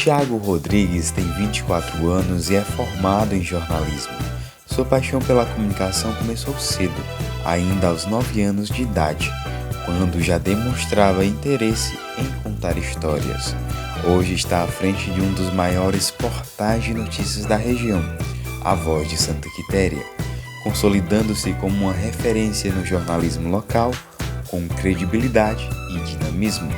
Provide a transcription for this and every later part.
Tiago Rodrigues tem 24 anos e é formado em jornalismo. Sua paixão pela comunicação começou cedo, ainda aos 9 anos de idade, quando já demonstrava interesse em contar histórias. Hoje está à frente de um dos maiores portais de notícias da região, A Voz de Santa Quitéria, consolidando-se como uma referência no jornalismo local, com credibilidade e dinamismo.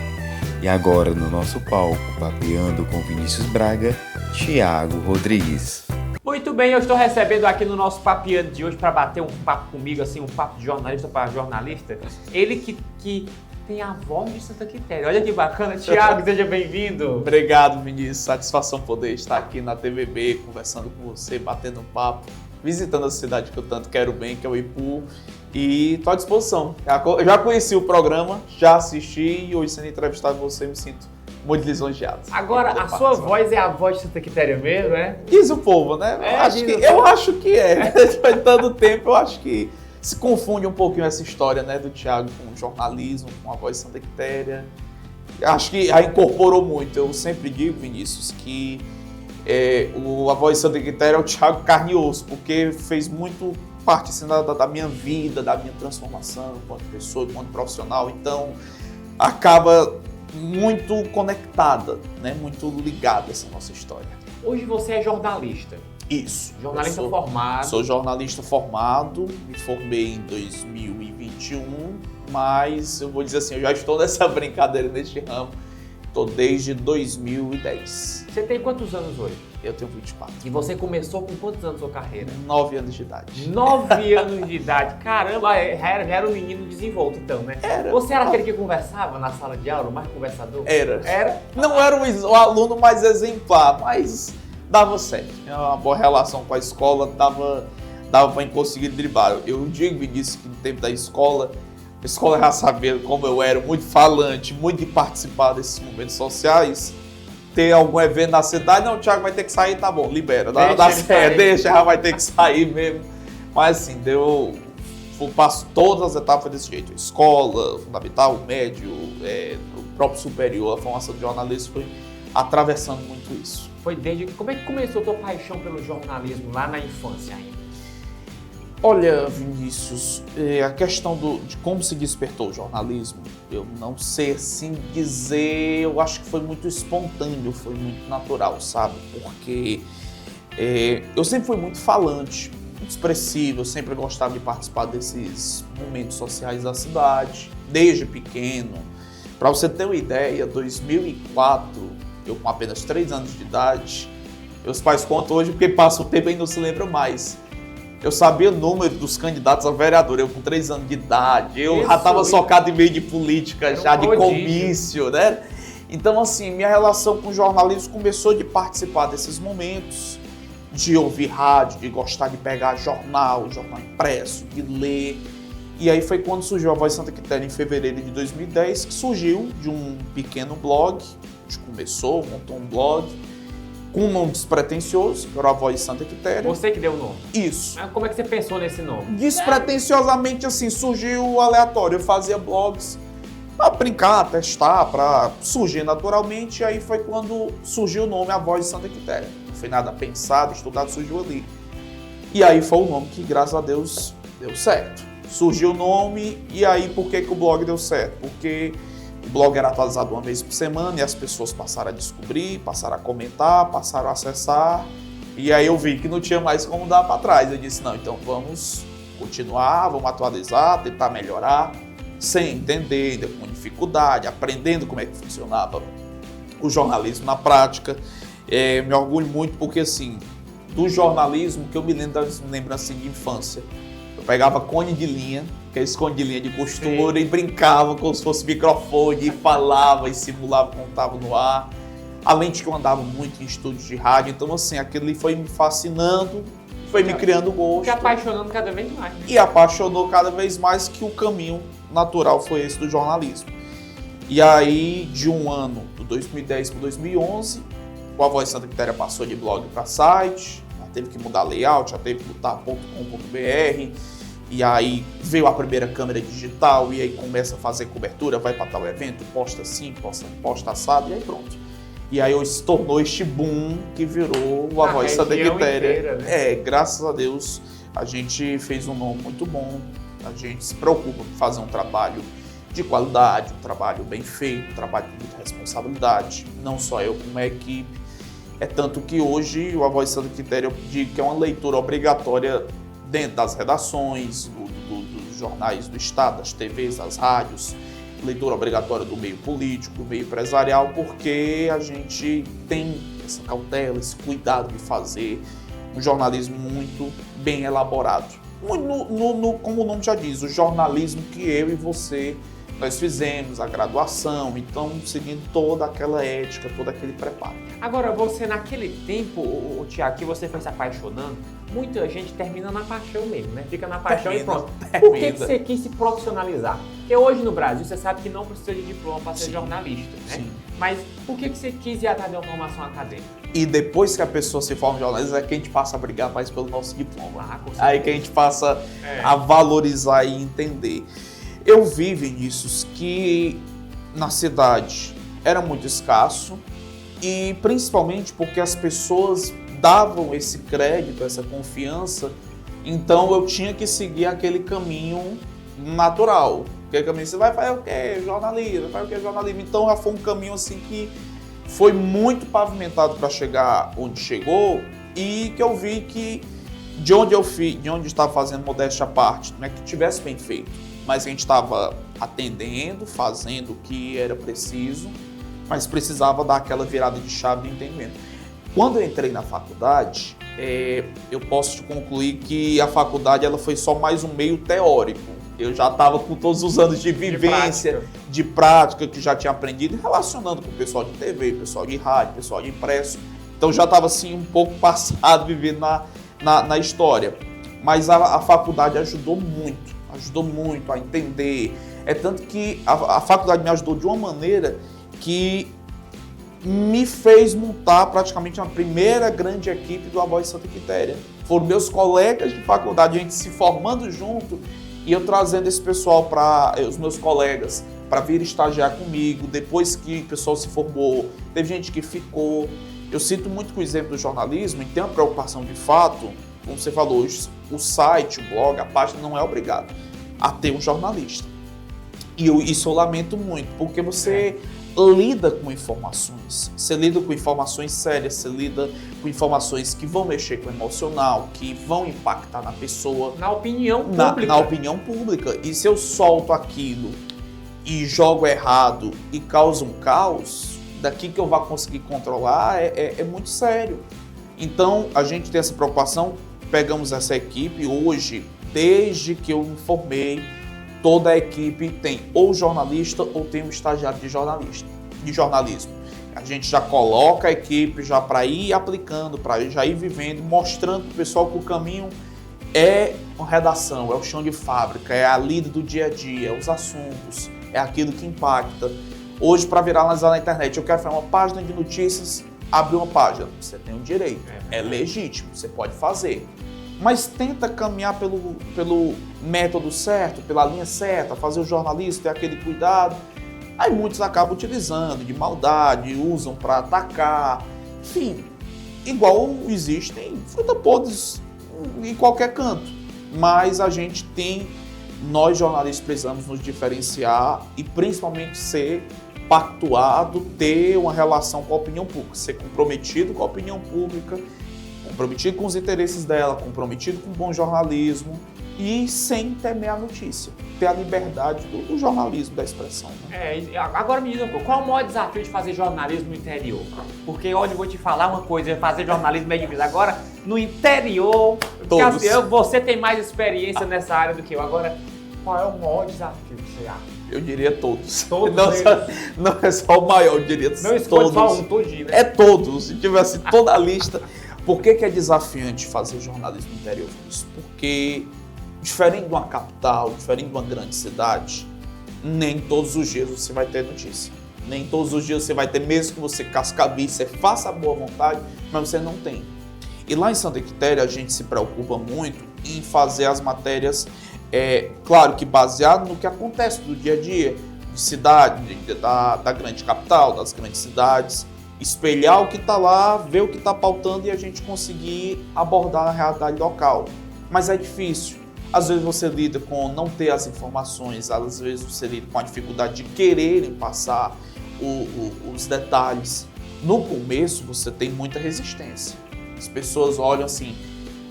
E agora no nosso palco, papeando com Vinícius Braga, Tiago Rodrigues. Muito bem, eu estou recebendo aqui no nosso papeando de hoje para bater um papo comigo, assim, um papo de jornalista para jornalista. Ele que tem a voz de Santa Quitéria. Olha que bacana. Tiago, seja bem-vindo. Obrigado, Vinícius. Satisfação poder estar aqui na TVB, conversando com você, batendo um papo, visitando a cidade que eu tanto quero bem, que é o Ipu. E estou à disposição. Eu já conheci o programa, já assisti e hoje sendo entrevistado por você, me sinto muito lisonjeado. Agora, a sua voz é a voz de Santa Quitéria mesmo, né? Diz o povo, né? Eu acho que é. Depois de tanto tempo, eu acho que se confunde um pouquinho essa história, né, do Tiago com o jornalismo, com a voz de Santa Quitéria. Acho que a incorporou muito. Eu sempre digo, Vinícius, que a voz de Santa Quitéria é o Tiago carne e osso, porque fez muito parte assim, da minha vida, da minha transformação enquanto pessoa, enquanto profissional. Então, acaba muito conectada, né? Muito ligada essa nossa história. Hoje você é jornalista. Isso. Jornalista formado. Sou jornalista formado, me formei em 2021, mas eu vou dizer assim, eu já estou nessa brincadeira, neste ramo, estou desde 2010. Você tem quantos anos hoje? Eu tenho 24. E você começou com quantos anos a sua carreira? 9 anos de idade. 9 anos de idade. Caramba, já era um menino desenvolto então, né? Era. Você era aquele que conversava na sala de aula, o mais conversador? Era. Não era o aluno mais exemplar, mas dava certo. Tinha uma boa relação com a escola, dava para conseguir driblar. Eu digo, Vinícius, que no tempo da escola, a escola já sabia como eu era, muito falante, muito de participar desses momentos sociais. Ter algum evento na cidade, não, o Thiago vai ter que sair, tá bom, libera, deixa, já vai ter que sair mesmo. Mas assim, eu passo todas as etapas desse jeito, escola, fundamental, médio, o próprio superior, a formação de jornalista foi atravessando muito isso. Foi desde que, como é que começou a tua paixão pelo jornalismo lá na infância ainda? Olha, Vinícius, a questão de como se despertou o jornalismo, eu não sei assim dizer, eu acho que foi muito espontâneo, foi muito natural, sabe? Porque eu sempre fui muito falante, muito expressivo, eu sempre gostava de participar desses momentos sociais da cidade, desde pequeno. Para você ter uma ideia, 2004, eu com apenas 3 anos de idade, meus pais contam hoje porque passa o tempo e não se lembram mais. Eu sabia o número dos candidatos a vereador, eu com 3 anos de idade, eu já estava socado em meio de política, já de comício, né? Então, assim, minha relação com o jornalismo começou de participar desses momentos, de ouvir rádio, de gostar de pegar jornal impresso, de ler. E aí foi quando surgiu a Voz de Santa Quitéria, em fevereiro de 2010, que surgiu de um pequeno blog, a gente montou um blog, com um nome despretensioso, que era a Voz de Santa Quitéria. Você que deu o nome? Isso. Mas como é que você pensou nesse nome? Despretensiosamente, assim, surgiu aleatório. Eu fazia blogs pra brincar, testar, pra surgir naturalmente. E aí foi quando surgiu o nome A Voz de Santa Quitéria. Não foi nada pensado, estudado, surgiu ali. E aí foi o nome que, graças a Deus, deu certo. Surgiu o nome, e aí por que o blog deu certo? Porque o blog era atualizado uma vez por semana e as pessoas passaram a descobrir, passaram a comentar, passaram a acessar. E aí eu vi que não tinha mais como dar para trás. Eu disse, não, então vamos continuar, vamos atualizar, tentar melhorar, sem entender, ainda com dificuldade, aprendendo como é que funcionava o jornalismo na prática. Me orgulho muito porque, assim, do jornalismo que eu me lembro assim, de infância, eu pegava cone de linha, que é esse cone de linha de costura, e brincava como se fosse microfone, e falava, e simulava quando estava no ar. Além de que eu andava muito em estúdios de rádio, então assim, aquilo ali foi me fascinando, foi me criando gosto. E apaixonando cada vez mais, né? E apaixonou cada vez mais, que o caminho natural foi esse do jornalismo. E aí, de um ano, do 2010 para 2011, a Voz de Santa Quitéria passou de blog para site, já teve que mudar layout, já teve que botar .com.br, e aí veio a primeira câmera digital, e aí começa a fazer cobertura, vai para tal evento, posta assim, posta assado, e aí pronto. E aí se tornou este boom que virou o A Voz de Santa Quitéria. Inteira, né? Graças a Deus a gente fez um nome muito bom, a gente se preocupa por fazer um trabalho de qualidade, um trabalho bem feito, um trabalho com muita responsabilidade, não só eu como a equipe. É tanto que hoje o A Voz de Santa Quitéria, eu digo que é uma leitura obrigatória dentro das redações, dos jornais do Estado, das TVs, das rádios, leitura obrigatória do meio político, do meio empresarial, porque a gente tem essa cautela, esse cuidado de fazer um jornalismo muito bem elaborado. Como o nome já diz, o jornalismo que eu e você, nós fizemos, a graduação, então seguindo toda aquela ética, todo aquele preparo. Agora, você naquele tempo, o Thiago, que você foi se apaixonando, muita gente termina na paixão mesmo, né? Fica na paixão e pronto. Por que você quis se profissionalizar? Porque hoje no Brasil, você sabe que não precisa de diploma para ser jornalista, né? Sim. Mas por que você quis ir atrás de uma formação acadêmica? E depois que a pessoa se forma em jornalismo, é que a gente passa a brigar mais pelo nosso diploma. Ah, com certeza. Aí que a gente passa a valorizar e entender. Eu vi, Vinícius, que na cidade era muito escasso e principalmente porque as pessoas davam esse crédito, essa confiança, então eu tinha que seguir aquele caminho natural. Aquele caminho, você vai fazer o quê? Jornalismo, vai o quê? Jornalismo. Então já foi um caminho assim que foi muito pavimentado para chegar onde chegou e que eu vi que de onde estava fazendo, modéstia à parte, não é que tivesse bem feito, mas a gente estava atendendo, fazendo o que era preciso, mas precisava dar aquela virada de chave de entendimento. Quando eu entrei na faculdade, eu posso te concluir que a faculdade ela foi só mais um meio teórico. Eu já estava com todos os anos de vivência, de prática que já tinha aprendido, relacionando com o pessoal de TV, pessoal de rádio, pessoal de impresso. Então já estava assim um pouco passado vivendo na história. Mas a faculdade ajudou muito a entender. É tanto que a faculdade me ajudou de uma maneira que me fez montar praticamente a primeira grande equipe do A Voz de Santa Quitéria. Foram meus colegas de faculdade, a gente se formando junto e eu trazendo esse pessoal os meus colegas, para vir estagiar comigo. Depois que o pessoal se formou, teve gente que ficou. Eu sinto muito com o exemplo do jornalismo e tem uma preocupação de fato, como você falou, o site, o blog, a página não é obrigado a ter um jornalista. E isso eu lamento muito, porque você lida com informações. Você lida com informações sérias, você lida com informações que vão mexer com o emocional, que vão impactar na pessoa. Na opinião pública. Na opinião pública. E se eu solto aquilo e jogo errado e causa um caos, daqui que eu vá conseguir controlar é muito sério. Então, a gente tem essa preocupação, pegamos essa equipe hoje, desde que eu me formei, toda a equipe tem ou jornalista ou tem um estagiário de jornalismo. A gente já coloca a equipe já para ir aplicando, para já ir vivendo, mostrando para o pessoal que o caminho é uma redação, é o chão de fábrica, é a lida do dia a dia, é os assuntos, é aquilo que impacta. Hoje, para viralizar na internet, eu quero fazer uma página de notícias, abrir uma página. Você tem o direito, é legítimo, você pode fazer. Mas tenta caminhar pelo método certo, pela linha certa, fazer o jornalismo, ter aquele cuidado. Aí muitos acabam utilizando de maldade, usam para atacar. Enfim, igual existem fruta podres em qualquer canto. Mas a gente nós jornalistas precisamos nos diferenciar e principalmente ser pactuado, ter uma relação com a opinião pública, ser comprometido com a opinião pública, comprometido com os interesses dela, comprometido com o bom jornalismo e sem temer a notícia, ter a liberdade do jornalismo, da expressão. Né? Agora me diz um pouco, qual é o maior desafio de fazer jornalismo no interior? Porque hoje eu vou te falar uma coisa, fazer jornalismo é difícil. Agora, no interior, assim, você tem mais experiência nessa área do que eu. Agora, qual é o maior desafio que você acha? Eu diria todos. Todos não é só o maior, eu diria não escolhe todos. Só um, todinho, né? É todos. Se tivesse toda a lista. Por que é desafiante fazer jornalismo no interior? Porque, diferente de uma capital, diferente de uma grande cidade, nem todos os dias você vai ter notícia. Nem todos os dias você vai ter, mesmo que você cascabe, você faça a boa vontade, mas você não tem. E lá em Santa Quitéria a gente se preocupa muito em fazer as matérias, claro que baseado no que acontece do dia a dia, de cidade, da grande capital, das grandes cidades. espelhar o que está lá, ver o que está pautando e a gente conseguir abordar a realidade local. Mas é difícil. Às vezes você lida com não ter as informações, às vezes você lida com a dificuldade de quererem passar os detalhes. No começo você tem muita resistência. As pessoas olham assim,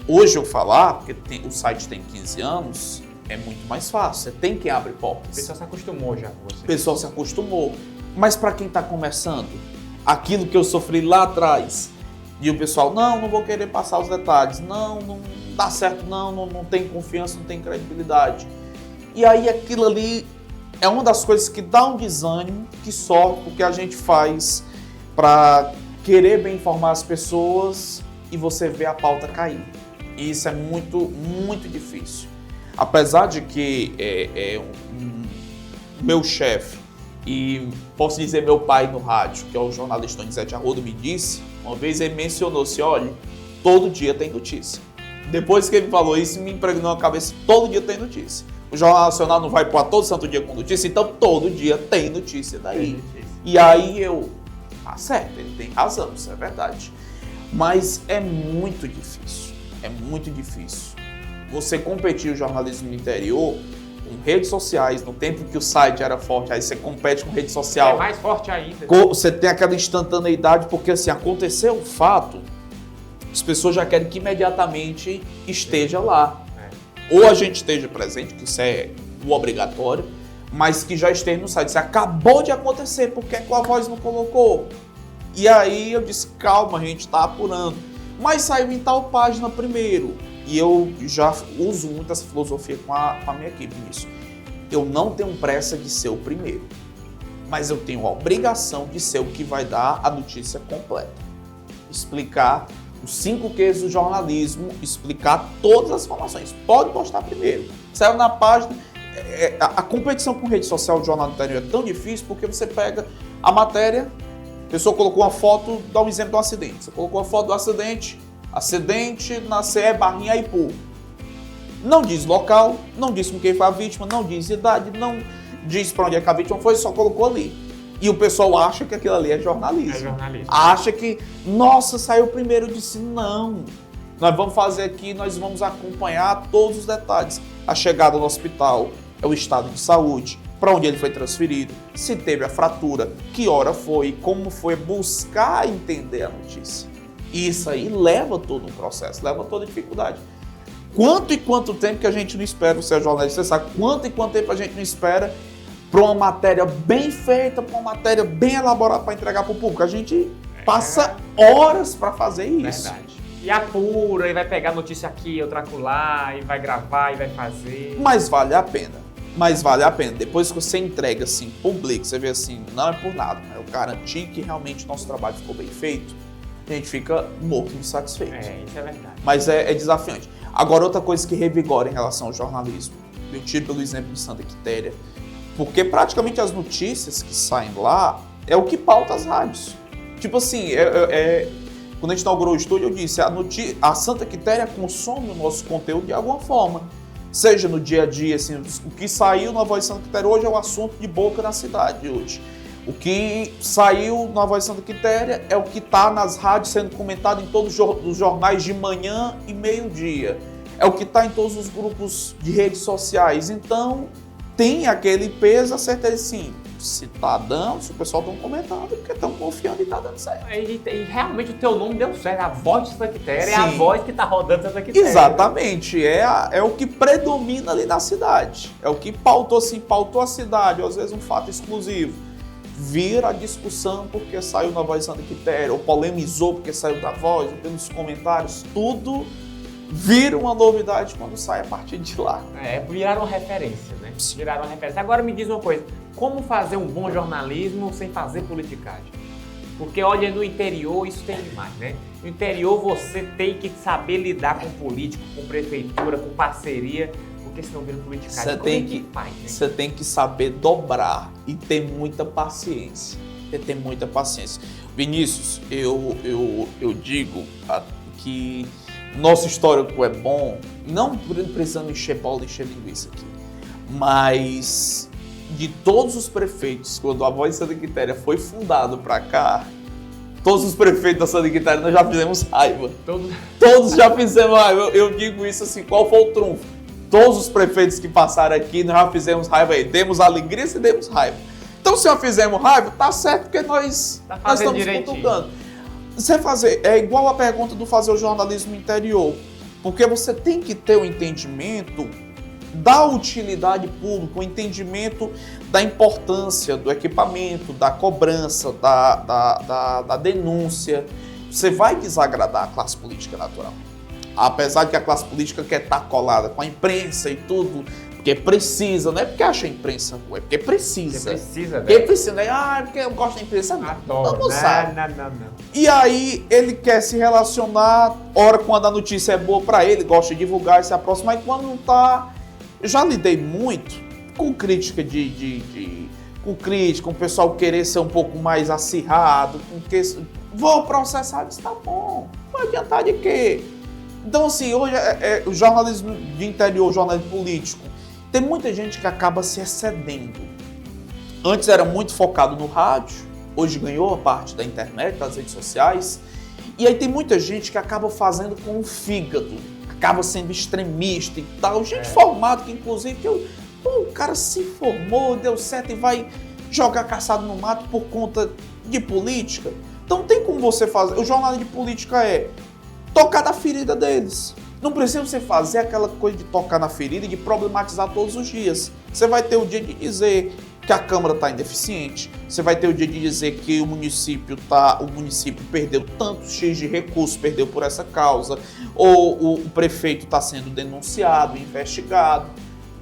hoje eu falar, porque o site tem 15 anos, é muito mais fácil. Você tem quem abre portas. O pessoal se acostumou já com você. O pessoal se acostumou. Mas para quem está começando, aquilo que eu sofri lá atrás, e o pessoal, não vou querer passar os detalhes, não dá certo, não tem confiança, não tem credibilidade. E aí aquilo ali é uma das coisas que dá um desânimo, que sofre, porque a gente faz para querer bem informar as pessoas e você vê a pauta cair. E isso é muito, muito difícil. Apesar de que meu chefe, e posso dizer meu pai no rádio, que é o jornalista Donizete Arruda, me disse, uma vez ele mencionou-se, olha, todo dia tem notícia. Depois que ele falou isso, me impregnou na cabeça, todo dia tem notícia. O Jornal Nacional não vai pôr todo santo dia com notícia, então todo dia tem notícia daí. E aí tá certo, ele tem razão, isso é verdade. Mas é muito difícil, Você competir o jornalismo no interior com redes sociais, no tempo que o site era forte, aí você compete com rede social. É mais forte ainda. Você tem aquela instantaneidade, porque assim, aconteceu um fato, as pessoas já querem que imediatamente esteja lá. Ou a gente esteja presente, que isso é o obrigatório, mas que já esteja no site. Isso acabou de acontecer, por que a Voz não colocou? E aí eu disse, calma, a gente está apurando. Mas saiu em tal página primeiro. E eu já uso muito essa filosofia com a minha equipe nisso. Eu não tenho pressa de ser o primeiro, mas eu tenho a obrigação de ser o que vai dar a notícia completa. Explicar os 5 Qs do jornalismo, explicar todas as informações. Pode postar primeiro. Saiu na página. A competição com rede social do Jornal do Interior é tão difícil porque você pega a matéria, a pessoa colocou uma foto, dá um exemplo de um acidente. Você colocou uma foto do acidente na CE Barrinha Aipu. Não diz local, não diz com quem foi a vítima, não diz idade, não diz para onde é que a vítima foi, só colocou ali. E o pessoal acha que aquilo ali é jornalismo. É jornalismo. Acha que, nossa, saiu primeiro. Eu disse, não. Nós vamos fazer aqui, nós vamos acompanhar todos os detalhes. A chegada no hospital, é o estado de saúde, para onde ele foi transferido, se teve a fratura, que hora foi, como foi, buscar entender a notícia. E isso aí leva todo um processo, leva toda a dificuldade. Quanto e quanto tempo que a gente não espera, você é jornalista, você sabe quanto e quanto tempo a gente não espera para uma matéria bem feita, para uma matéria bem elaborada para entregar para o público. A gente passa horas para fazer isso. Verdade. E apura, e vai pegar notícia aqui, outra acolá, e vai gravar, e vai fazer. Mas vale a pena. Depois que você entrega assim, publica, você vê assim, não é por nada, eu garanti que realmente o nosso trabalho ficou bem feito, a gente fica morto e satisfeito. Isso é verdade. Mas é desafiante. Agora, outra coisa que revigora em relação ao jornalismo, eu tiro pelo exemplo de Santa Quitéria, porque praticamente as notícias que saem lá é o que pauta as rádios. Tipo assim, quando a gente inaugurou o estúdio, eu disse, a Santa Quitéria consome o nosso conteúdo de alguma forma. Seja no dia a dia, assim, o que saiu na Voz de Santa Quitéria hoje é o assunto de boca na cidade hoje. O que saiu na Voz de Santa Quitéria é o que está nas rádios sendo comentado em todos os jornais de manhã e meio-dia. É o que está em todos os grupos de redes sociais. Então, tem aquele peso, a certeza sim. Se tá dando, se o pessoal está comentando, porque estão confiando e está dando certo. E realmente o teu nome deu certo. A Voz de Santa Quitéria é a voz que está rodando Santa Quitéria. Exatamente. É o que predomina ali na cidade. É o que pautou a cidade, ou às vezes um fato exclusivo. Vira a discussão porque saiu na Voz de Santa Quitéria, ou polemizou porque saiu da Voz, ou pelos comentários, tudo vira uma novidade quando sai a partir de lá. Viraram referência, né? Viraram referência. Agora me diz uma coisa, como fazer um bom jornalismo sem fazer politicagem? Porque, olha, no interior isso tem demais, né? No interior você tem que saber lidar com político, com prefeitura, com parceria, porque senão vira politicagem. Você tem que saber dobrar e ter muita paciência. Vinícius, eu digo que nosso histórico é bom, não precisando encher bola e encher linguiça aqui, mas de todos os prefeitos, quando a Voz de Santa Quitéria foi fundado para cá, Todos os prefeitos da Santa Quitéria nós já fizemos raiva. Todo... Todos já fizemos raiva. Eu digo isso assim, qual foi o trunfo? Todos os prefeitos que passaram aqui, nós já fizemos raiva aí. Demos alegria e demos raiva. Então, se nós fizemos raiva, tá certo, porque nós estamos cutucando. Você fazer, é igual a pergunta do fazer o jornalismo interior. Porque você tem que ter o entendimento da utilidade pública, o entendimento da importância do equipamento, da cobrança, da denúncia. Você vai desagradar a classe política natural. Apesar de que a classe política quer estar colada com a imprensa e tudo, porque precisa, não é porque acha a imprensa boa, é porque precisa. Porque precisa, né? É porque eu gosto da imprensa, não. Adoro. Não sabe. Não. E aí ele quer se relacionar, ora quando a notícia é boa pra ele, gosta de divulgar e se aproximar, e quando não tá... Eu já lidei muito com crítica com o pessoal querer ser um pouco mais acirrado, vou processar, isso tá bom, vai adiantar de quê? Então assim, hoje o jornalismo de interior, o jornalismo político, tem muita gente que acaba se excedendo. Antes era muito focado no rádio, hoje ganhou a parte da internet, das redes sociais, e aí tem muita gente que acaba fazendo com o fígado, acaba sendo extremista e tal, gente formada, que inclusive o cara se formou, deu certo e vai jogar caçado no mato por conta de política. Então não tem como você fazer, o jornalismo de política é tocar na ferida deles. Não precisa você fazer aquela coisa de tocar na ferida e de problematizar todos os dias. Você vai ter o dia de dizer que a Câmara está ineficiente, você vai ter o dia de dizer que o município perdeu tantos X de recursos, perdeu por essa causa, ou o prefeito está sendo denunciado, investigado.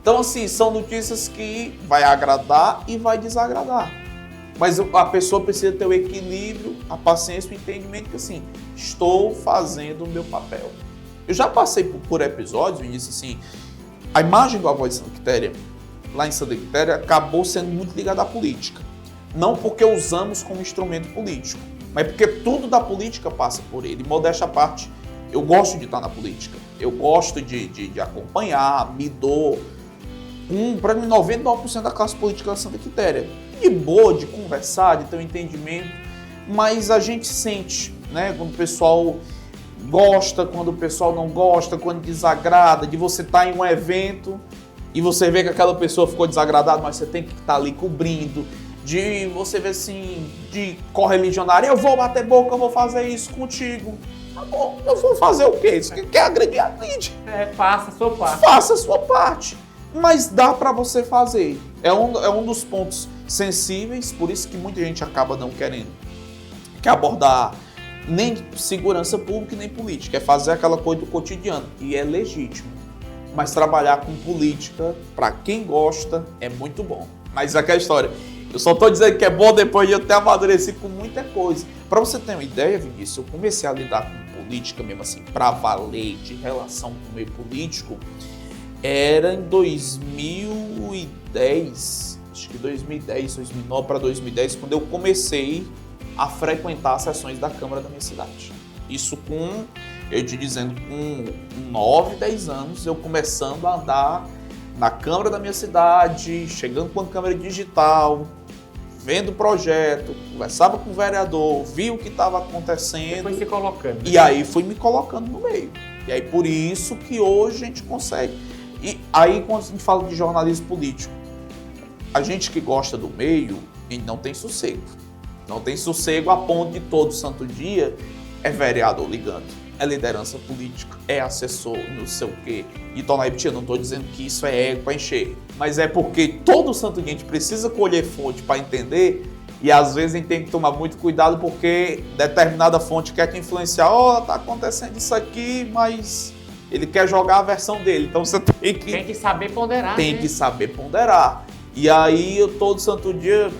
Então, assim, são notícias que vai agradar e vai desagradar. Mas a pessoa precisa ter o equilíbrio, a paciência, o entendimento que, assim, estou fazendo o meu papel. Eu já passei por episódios, e disse assim, a imagem do A Voz de Santa Quitéria, lá em Santa Quitéria, acabou sendo muito ligada à política. Não porque usamos como instrumento político, mas porque tudo da política passa por ele. Modéstia à parte, eu gosto de estar na política. Eu gosto de acompanhar, me dou para mim, 99% da classe política da Santa Quitéria. De boa, de conversar, de ter um entendimento, mas a gente sente, né, quando o pessoal gosta, quando o pessoal não gosta, quando desagrada, de você estar em um evento e você vê que aquela pessoa ficou desagradada, mas você tem que estar ali cobrindo, de você ver assim, de correligionário, eu vou bater boca, eu vou fazer isso contigo. Tá bom, eu vou fazer o quê? Isso quer agredir, agride. Faça a sua parte. Faça a sua parte. Mas dá para você fazer. É um dos pontos sensíveis, por isso que muita gente acaba não querendo abordar nem segurança pública nem política. É fazer aquela coisa do cotidiano. E é legítimo. Mas trabalhar com política, para quem gosta, é muito bom. Mas aquela história, eu só tô dizendo que é bom depois de eu ter amadurecido com muita coisa. Para você ter uma ideia, Vinícius, eu comecei a lidar com política mesmo assim, para valer, de relação com o meio político, era em 2010, acho que 2010, 2009 para 2010, quando eu comecei a frequentar as sessões da Câmara da minha cidade. Isso com, eu te dizendo, com 9, 10 anos, eu começando a andar na Câmara da minha cidade, chegando com a câmera digital, vendo o projeto, conversava com o vereador, via o que estava acontecendo. Foi se colocando. E aí fui me colocando no meio. E aí por isso que hoje a gente consegue. E aí quando a gente fala de jornalismo político, a gente que gosta do meio, a gente não tem sossego. Não tem sossego a ponto de todo santo dia é vereador ligando, é liderança política, é assessor, não sei o quê. E tô repetindo, não estou dizendo que isso é ego para encher, mas é porque todo santo dia a gente precisa colher fonte para entender e às vezes a gente tem que tomar muito cuidado porque determinada fonte quer te influenciar. Tá acontecendo isso aqui, mas ele quer jogar a versão dele, então você tem que saber ponderar. Tem que saber ponderar. E aí eu todo santo dia,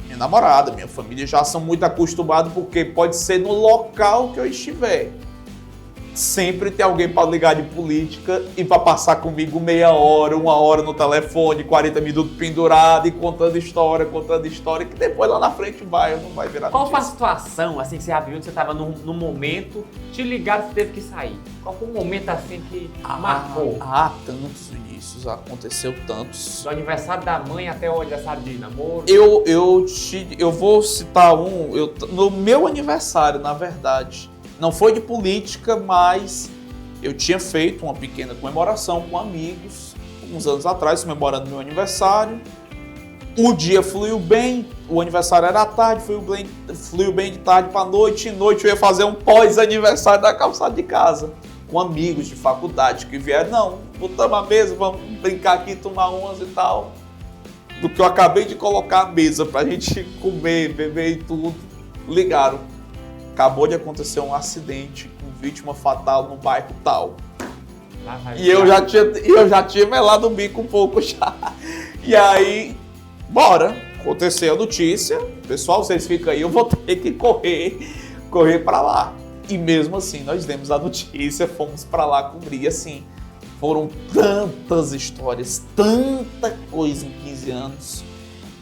minha namorada, minha família já são muito acostumados porque pode ser no local que eu estiver. sempre tem alguém para ligar de política e para passar comigo meia hora, 1 hora no telefone, 40 minutos pendurado e contando história, que depois lá na frente não vai virar Qual foi a notícia. situação, assim, que você abriu, que você estava num momento, te ligaram, você teve que sair? Qual foi o momento, assim, que marcou? Tantos Vinícius, aconteceu tantos. Do aniversário da mãe até o aniversário de namoro? Eu vou citar no meu aniversário, na verdade. Não foi de política, mas eu tinha feito uma pequena comemoração com amigos, uns anos atrás, comemorando meu aniversário. O dia fluiu bem, o aniversário era à tarde, fluiu bem de tarde para noite. E noite eu ia fazer um pós-aniversário da calçada de casa, com amigos de faculdade que vieram. Não, botamos a mesa, vamos brincar aqui, tomar umas e tal. Do que eu acabei de colocar a mesa pra gente comer, beber e tudo, ligaram. Acabou de acontecer um acidente com vítima fatal no bairro tal. E eu já tinha melado o bico um pouco já. E aí, bora. Aconteceu a notícia. Pessoal, vocês ficam aí, eu vou ter que correr pra lá. E mesmo assim, nós demos a notícia, fomos pra lá cobrir. Assim, foram tantas histórias, tanta coisa em 15 anos,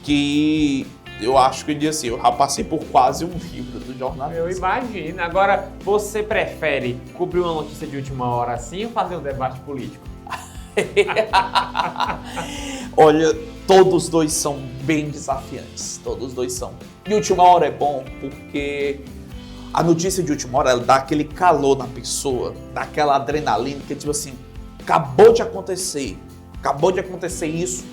que eu acho que assim, eu já passei por quase um livro do jornalismo. Eu imagino. Agora, você prefere cobrir uma notícia de última hora assim ou fazer um debate político? Olha, todos os dois são bem desafiantes. Todos os dois são. E última hora é bom porque a notícia de última hora ela dá aquele calor na pessoa, dá aquela adrenalina que tipo assim, acabou de acontecer isso.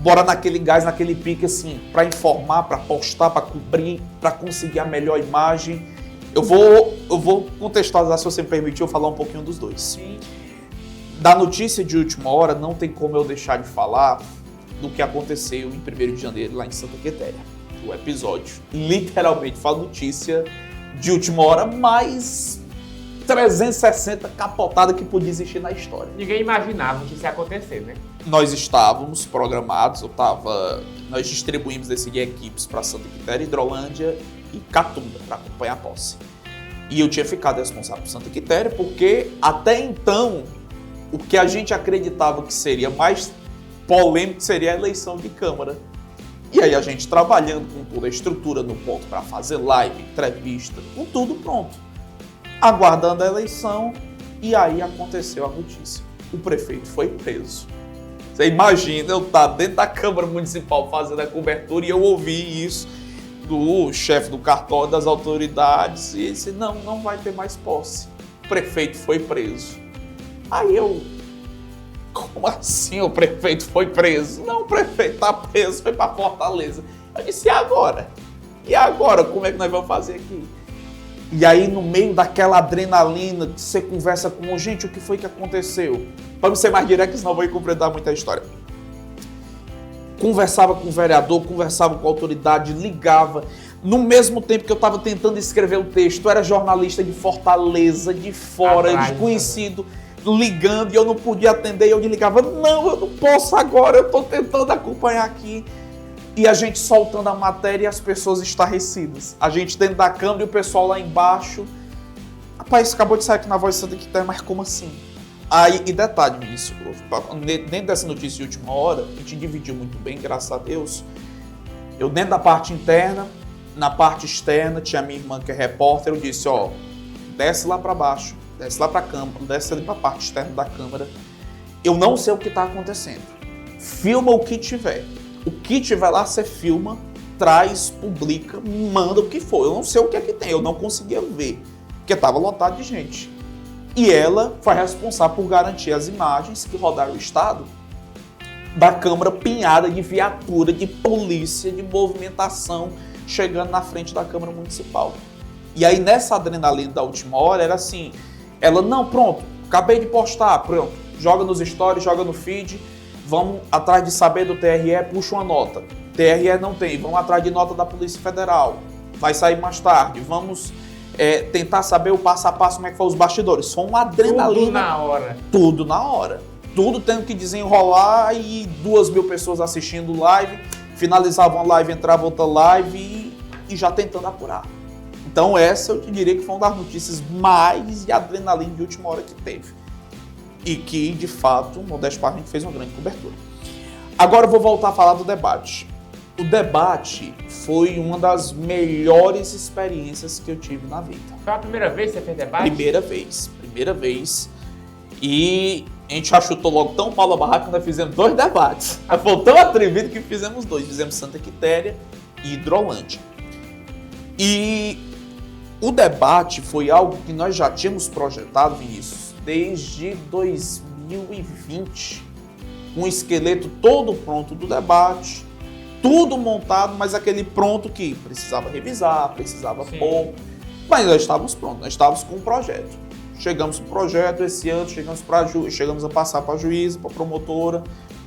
Bora naquele gás, naquele pique, assim, para informar, para postar, para cobrir, para conseguir a melhor imagem. Eu vou contextualizar, se você me permitir, eu falar um pouquinho dos dois. Sim. Da notícia de última hora, não tem como eu deixar de falar do que aconteceu em 1º de janeiro, lá em Santa Quitéria. O episódio, literalmente, fala notícia de última hora, mais 360 capotada que podia existir na história. Ninguém imaginava que isso ia acontecer, né? Nós estávamos programados, nós distribuímos desse dia equipes para Santa Quitéria, Hidrolândia e Catunda para acompanhar a posse. E eu tinha ficado responsável por Santa Quitéria porque até então o que a gente acreditava que seria mais polêmico seria a eleição de Câmara. E aí a gente trabalhando com toda a estrutura no ponto para fazer live, entrevista, com tudo pronto. Aguardando a eleição e aí aconteceu a notícia. O prefeito foi preso. Você imagina eu estar dentro da Câmara Municipal fazendo a cobertura e eu ouvi isso do chefe do cartório, das autoridades, e ele disse, não vai ter mais posse. O prefeito foi preso. Aí eu, como assim o prefeito foi preso? Não, o prefeito está preso, foi para Fortaleza. Eu disse, e agora? E agora, como é que nós vamos fazer aqui? E aí, no meio daquela adrenalina, que você conversa com gente, o que foi que aconteceu? Vamos ser mais direto, senão eu vou completar muita história. Conversava com o vereador, conversava com a autoridade, ligava. No mesmo tempo que eu estava tentando escrever o texto, eu era jornalista de Fortaleza, de fora, desconhecido, ligando e eu não podia atender. E eu desligava, não, eu não posso agora, eu estou tentando acompanhar aqui. E a gente soltando a matéria e as pessoas estarrecidas. A gente dentro da câmera e o pessoal lá embaixo. Rapaz, acabou de sair aqui na Voz de Santa Quitéria, mas como assim? Aí, e detalhe, Vinícius, dentro dessa notícia de última hora, a gente dividiu muito bem, graças a Deus. Eu dentro da parte interna, na parte externa, tinha a minha irmã que é repórter, eu disse, ó, desce lá para baixo, desce lá para a câmara, desce ali para a parte externa da câmara. Eu não sei o que está acontecendo. Filma o que tiver. O que tiver lá, você filma, traz, publica, manda o que for. Eu não sei o que é que tem, eu não conseguia ver, porque estava lotado de gente. E ela foi responsável por garantir as imagens que rodaram o estado da Câmara pinhada de viatura, de polícia, de movimentação, chegando na frente da Câmara Municipal. E aí, nessa adrenalina da última hora, era assim, ela, não, pronto, acabei de postar, pronto, joga nos stories, joga no feed, vamos atrás de saber do TRE, puxa uma nota. TRE não tem, vamos atrás de nota da Polícia Federal, vai sair mais tarde, vamos tentar saber o passo a passo como é que foi os bastidores. Foi uma adrenalina. Tudo na hora. Tudo na hora. Tudo tendo que desenrolar e 2.000 pessoas assistindo live, finalizava uma live, entrava outra live e já tentando apurar. Então essa eu te diria que foi uma das notícias mais de adrenalina de última hora que teve. E que, de fato, modéstia à parte, a gente fez uma grande cobertura. Agora eu vou voltar a falar do debate. O debate foi uma das melhores experiências que eu tive na vida. Foi a primeira vez que você fez debate? Primeira vez. E a gente já chutou logo tão pau na barraca que nós fizemos 2 debates. Foi tão atrevido que fizemos 2. Fizemos Santa Quitéria e Hidrolândia. E o debate foi algo que nós já tínhamos projetado, Vinícius, desde 2020. Um esqueleto todo pronto do debate, tudo montado, mas aquele pronto que precisava revisar, precisava pôr. Mas nós estávamos prontos, nós estávamos com um projeto. Chegamos com o projeto esse ano, chegamos a passar para a juíza, para a promotora,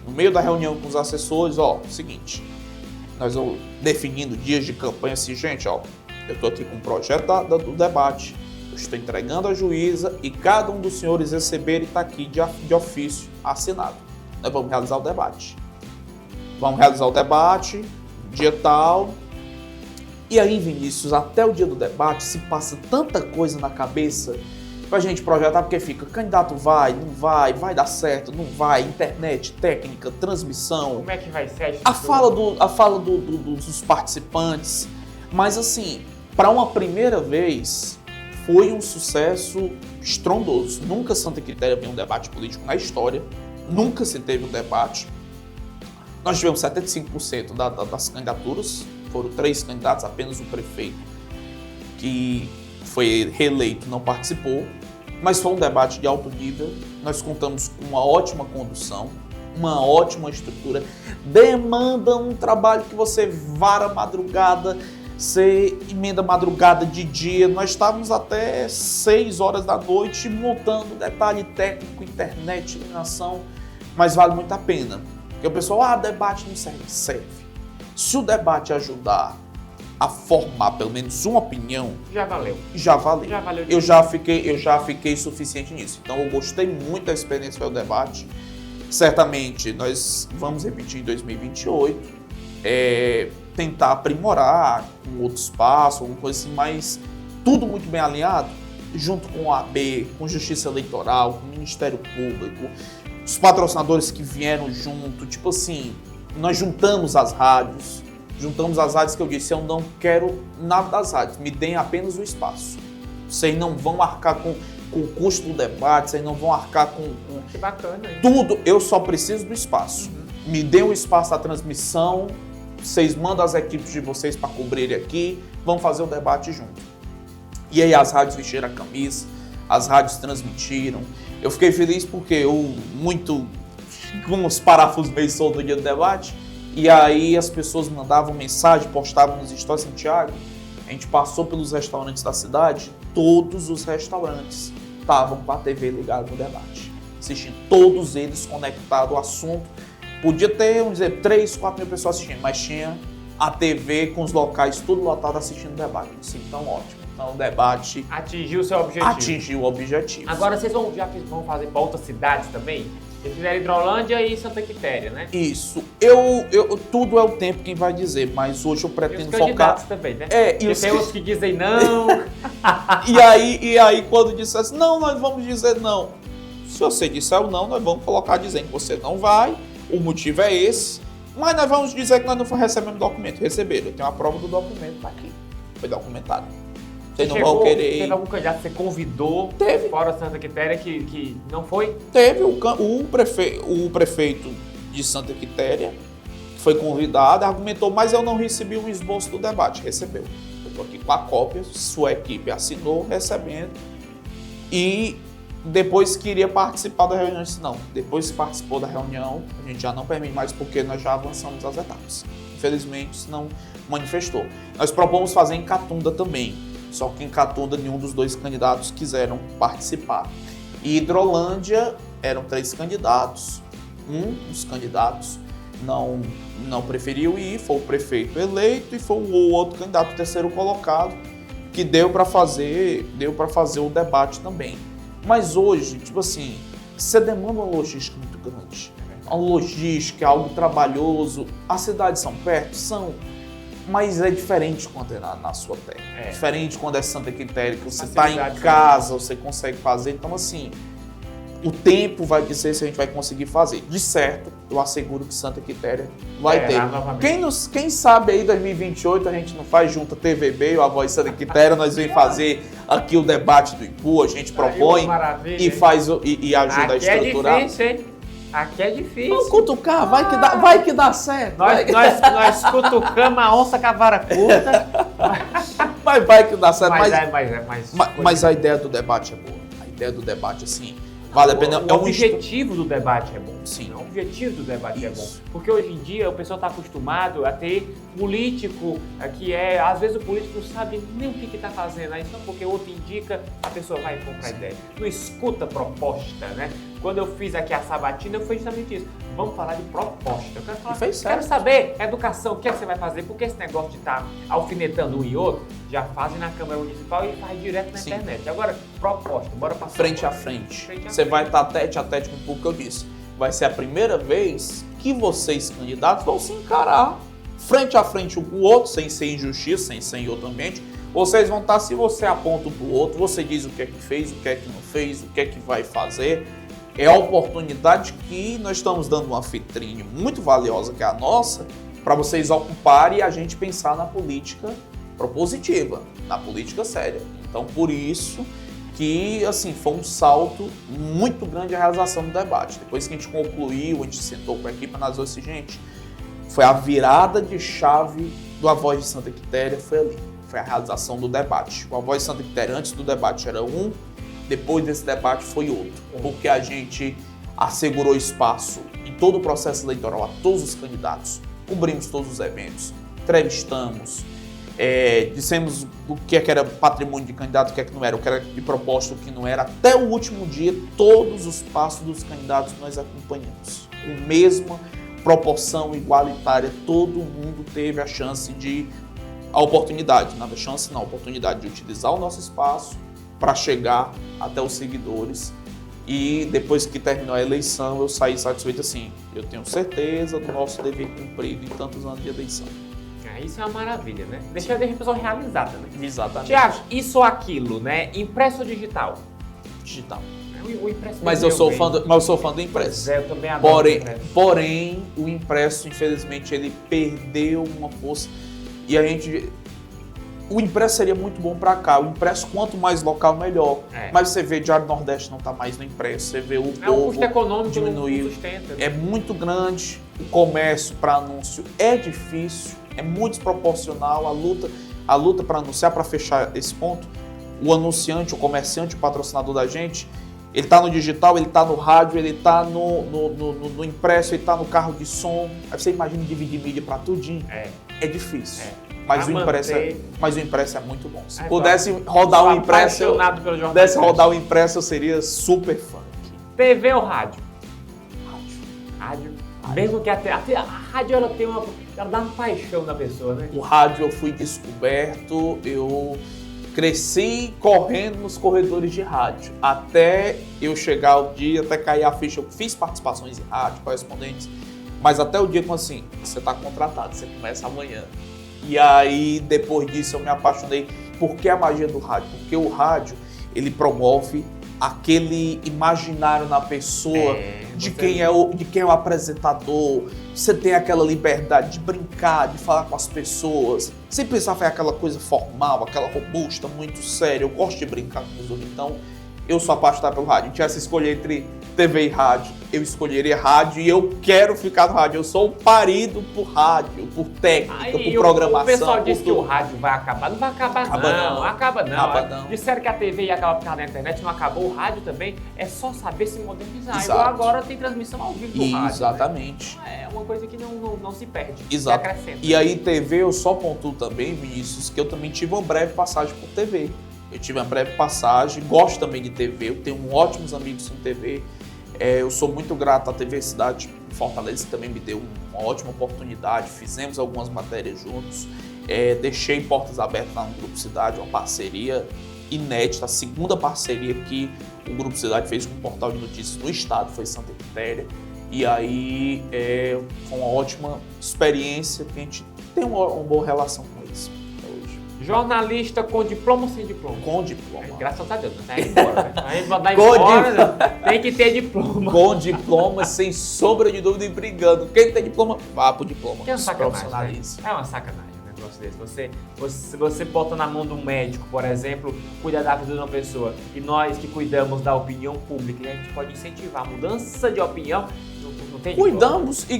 no meio da reunião com os assessores, seguinte, nós vamos definindo dias de campanha assim, gente, eu estou aqui com o projeto do debate, eu estou entregando à juíza e cada um dos senhores receber e está aqui de ofício assinado. Nós vamos realizar o debate. Dia tal. E aí, Vinícius, até o dia do debate se passa tanta coisa na cabeça pra gente projetar, porque fica, candidato vai, não vai, vai dar certo, não vai, internet, técnica, transmissão. Como é que vai ser a fala dos participantes. Mas assim, para uma primeira vez, foi um sucesso estrondoso. Nunca Santa Quitéria viu um debate político na história. Nunca se teve um debate. Nós tivemos 75% das candidaturas. Foram 3 candidatos, apenas o prefeito, que foi reeleito, não participou. Mas foi um debate de alto nível. Nós contamos com uma ótima condução, uma ótima estrutura. Demanda um trabalho que você vara madrugada, você emenda madrugada de dia. Nós estávamos até 6 horas da noite montando detalhe técnico, internet, iluminação, mas vale muito a pena. Porque o pessoal, debate não serve. Serve. Se o debate ajudar a formar pelo menos uma opinião, já valeu. Já valeu. Já valeu. Eu já fiquei suficiente nisso. Então eu gostei muito da experiência do debate. Certamente nós vamos repetir em 2028. Tentar aprimorar com outro espaço, alguma coisa assim, mas tudo muito bem alinhado, junto com o AB, com Justiça Eleitoral, com o Ministério Público, os patrocinadores que vieram junto, tipo assim, nós juntamos as rádios que eu disse, eu não quero nada das rádios, me deem apenas o espaço. Vocês não vão arcar com o custo do debate, vocês não vão arcar com que bacana, hein? Tudo, eu só preciso do espaço. Me dê o espaço da transmissão, vocês mandam as equipes de vocês para cobrirem aqui, vão fazer o debate junto. E aí as rádios vestiram a camisa, as rádios transmitiram. Eu fiquei feliz porque eu, com os parafusos meio soltos no dia do debate, e aí as pessoas mandavam mensagem, postavam nos stories, Santiago, a gente passou pelos restaurantes da cidade, todos os restaurantes estavam com a TV ligada no debate, assistindo, todos eles conectados ao assunto. Podia ter, vamos dizer, 3, 4 mil pessoas assistindo, mas tinha a TV com os locais tudo lotado assistindo o debate. Assim, então, ótimo. Então, o debate atingiu o seu objetivo. Atingiu o objetivo. Agora, vocês vão fazer para outras cidades também? Vocês fizeram Hidrolândia e Santa Quitéria, né? Isso. Tudo é o tempo quem vai dizer, mas hoje eu pretendo focar... E os candidatos também, né? Porque tem uns que dizem não. e aí, quando disser assim, não, nós vamos dizer não. Se você disser o não, nós vamos colocar dizendo que você não vai. O motivo é esse, mas nós vamos dizer que nós não recebemos documento. Receberam, eu tenho a prova do documento, tá aqui. Foi documentado. Vocês não vão querer... Teve algum candidato que você convidou fora Santa Quitéria que não foi? Teve o prefeito de Santa Quitéria, que foi convidado, argumentou, mas eu não recebi um esboço do debate. Recebeu. Eu estou aqui com a cópia, sua equipe assinou, recebendo. E depois queria participar da reunião, disse não. Depois que participou da reunião, a gente já não permite mais porque nós já avançamos as etapas. Infelizmente, não manifestou. Nós propomos fazer em Catunda também, só que em Catunda nenhum dos 2 candidatos quiseram participar. E Hidrolândia eram 3 candidatos, um dos candidatos não preferiu ir, foi o prefeito eleito e foi o outro candidato, o terceiro colocado, que deu para fazer o debate também. Mas hoje, tipo assim, você demanda uma logística muito grande. Uma logística, algo trabalhoso. As cidades são perto? São. Mas é diferente quando é na sua terra. É diferente quando é Santa Quitéria, que você está em casa, você consegue fazer. Então, assim, o tempo vai dizer se a gente vai conseguir fazer. De certo, eu asseguro que Santa Quitéria vai ter. Quem sabe aí, 2028, a gente não faz junto a TVB ou a Voz Santa Quitéria, nós vem fazer aqui o debate do IPU, a gente propõe e faz e ajuda a estruturar. É difícil, hein? Aqui é difícil. Vamos cutucar, vai que dá certo. Nós cutucamos a onça com a vara curta. Mas vai que dá certo. Mas a ideia do debate é boa. A ideia do debate, assim, vale a pena. O objetivo do debate é bom. Sim. O objetivo do debate é bom. Porque hoje em dia o pessoal está acostumado a ter político que às vezes o político não sabe nem o que está fazendo. Aí só porque o outro indica, a pessoa vai comprar ideia. Não escuta proposta, né? Quando eu fiz aqui a sabatina, foi justamente isso. Vamos falar de proposta. Eu quero saber, educação, o que é que você vai fazer? Porque esse negócio de estar alfinetando um e outro, já fazem na Câmara Municipal e faz direto na internet. Agora, proposta, bora passar. Frente a frente. Você vai estar tete a tete com o público que eu disse. Vai ser a primeira vez que vocês, candidatos, vão se encarar frente a frente um com o outro, sem ser injustiça, sem ser em outro ambiente. Vocês vão estar, se você aponta um para o outro, você diz o que é que fez, o que é que não fez, o que é que vai fazer. É a oportunidade que nós estamos dando uma vitrine muito valiosa, que é a nossa, para vocês ocuparem e a gente pensar na política propositiva, na política séria. Então, por isso que, assim, foi um salto muito grande a realização do debate. Depois que a gente concluiu, a gente sentou com a equipe, analisou assim, gente, foi a virada de chave do A Voz de Santa Quitéria, foi ali. Foi a realização do debate. O A Voz de Santa Quitéria, antes do debate, era um, depois desse debate foi outro, porque a gente assegurou espaço em todo o processo eleitoral a todos os candidatos, cobrimos todos os eventos, entrevistamos, dissemos o que era patrimônio de candidato, o que não era, o que era de proposta, o que não era, até o último dia, todos os passos dos candidatos nós acompanhamos, com mesma proporção igualitária, todo mundo teve a chance a oportunidade de utilizar o nosso espaço, para chegar até os seguidores. E depois que terminou a eleição, eu saí satisfeito assim. Eu tenho certeza do nosso dever cumprido em tantos anos de eleição. Isso é uma maravilha, né? Deixa a pessoa realizada, né? Exatamente. Tiago, isso ou aquilo, né? Impresso ou digital? Digital. O impresso mas eu sou fã do impresso. Eu também adoro porém, o impresso, infelizmente, ele perdeu uma força. E a gente... O impresso seria muito bom para cá. O impresso, quanto mais local, melhor. Mas você vê, Diário do Nordeste não está mais no impresso. Você vê o povo custo econômico diminuiu. Não sustenta. É muito grande. O comércio para anúncio é difícil. É muito desproporcional. A luta para anunciar, para fechar esse ponto, o anunciante, o comerciante, o patrocinador da gente, ele está no digital, ele está no rádio, ele está no impresso, ele está no carro de som. Aí você imagina dividir mídia para tudinho. É difícil. Mas o impresso é muito bom. Se pudesse rodar o impresso, eu seria super fã. TV ou rádio? Rádio. Mesmo que até a rádio ela dá uma paixão na pessoa, né? O rádio eu fui descoberto, eu cresci correndo nos corredores de rádio. Até eu chegar o dia, até cair a ficha, eu fiz participações em rádio, correspondentes, mas até o dia como assim, você está contratado, você começa amanhã. E aí, depois disso, eu me apaixonei. Por que a magia do rádio? Porque o rádio, ele promove aquele imaginário na pessoa de quem é o apresentador. Você tem aquela liberdade de brincar, de falar com as pessoas, sem precisar fazer aquela coisa formal, aquela robusta, muito séria. Eu gosto de brincar com os outros, então eu sou apaixonado pelo rádio. A gente tivesse escolher entre TV e rádio, eu escolheria rádio e eu quero ficar no rádio. Eu sou um parido por rádio, por técnica, por programação. O pessoal diz que o rádio vai acabar. Não vai acabar, não. Acaba não. Disseram que a TV ia acabar por causa da internet, não acabou. O rádio também. É só saber se modernizar. Exato. Igual agora tem transmissão ao vivo do rádio. Exatamente. Né? É uma coisa que não se perde. Exato. E aí TV eu só pontuo também, Vinícius, que eu também tive uma breve passagem por TV. Eu tive uma breve passagem, gosto também de TV, eu tenho ótimos amigos em TV. Eu sou muito grato à TV Cidade Fortaleza, que também me deu uma ótima oportunidade, fizemos algumas matérias juntos, deixei portas abertas lá no Grupo Cidade, uma parceria inédita, a segunda parceria que o Grupo Cidade fez com o portal de notícias do estado, foi Santa Quitéria, e aí foi uma ótima experiência que a gente tenho uma boa relação com eles hoje. Jornalista com diploma ou sem diploma? Com diploma. Graças a Deus, tá indo embora, né? A gente vai dar Com embora, tem que ter diploma. Com diploma, sem sombra de dúvida e brigando. Quem tem diploma, vá pro diploma. Que é uma sacanagem, Profissionalismo. né? É uma sacanagem um negócio desse. Você bota na mão de um médico, por exemplo, cuida da vida de uma pessoa, e nós que cuidamos da opinião pública, a gente pode incentivar a mudança de opinião, não tem diploma. Cuidamos e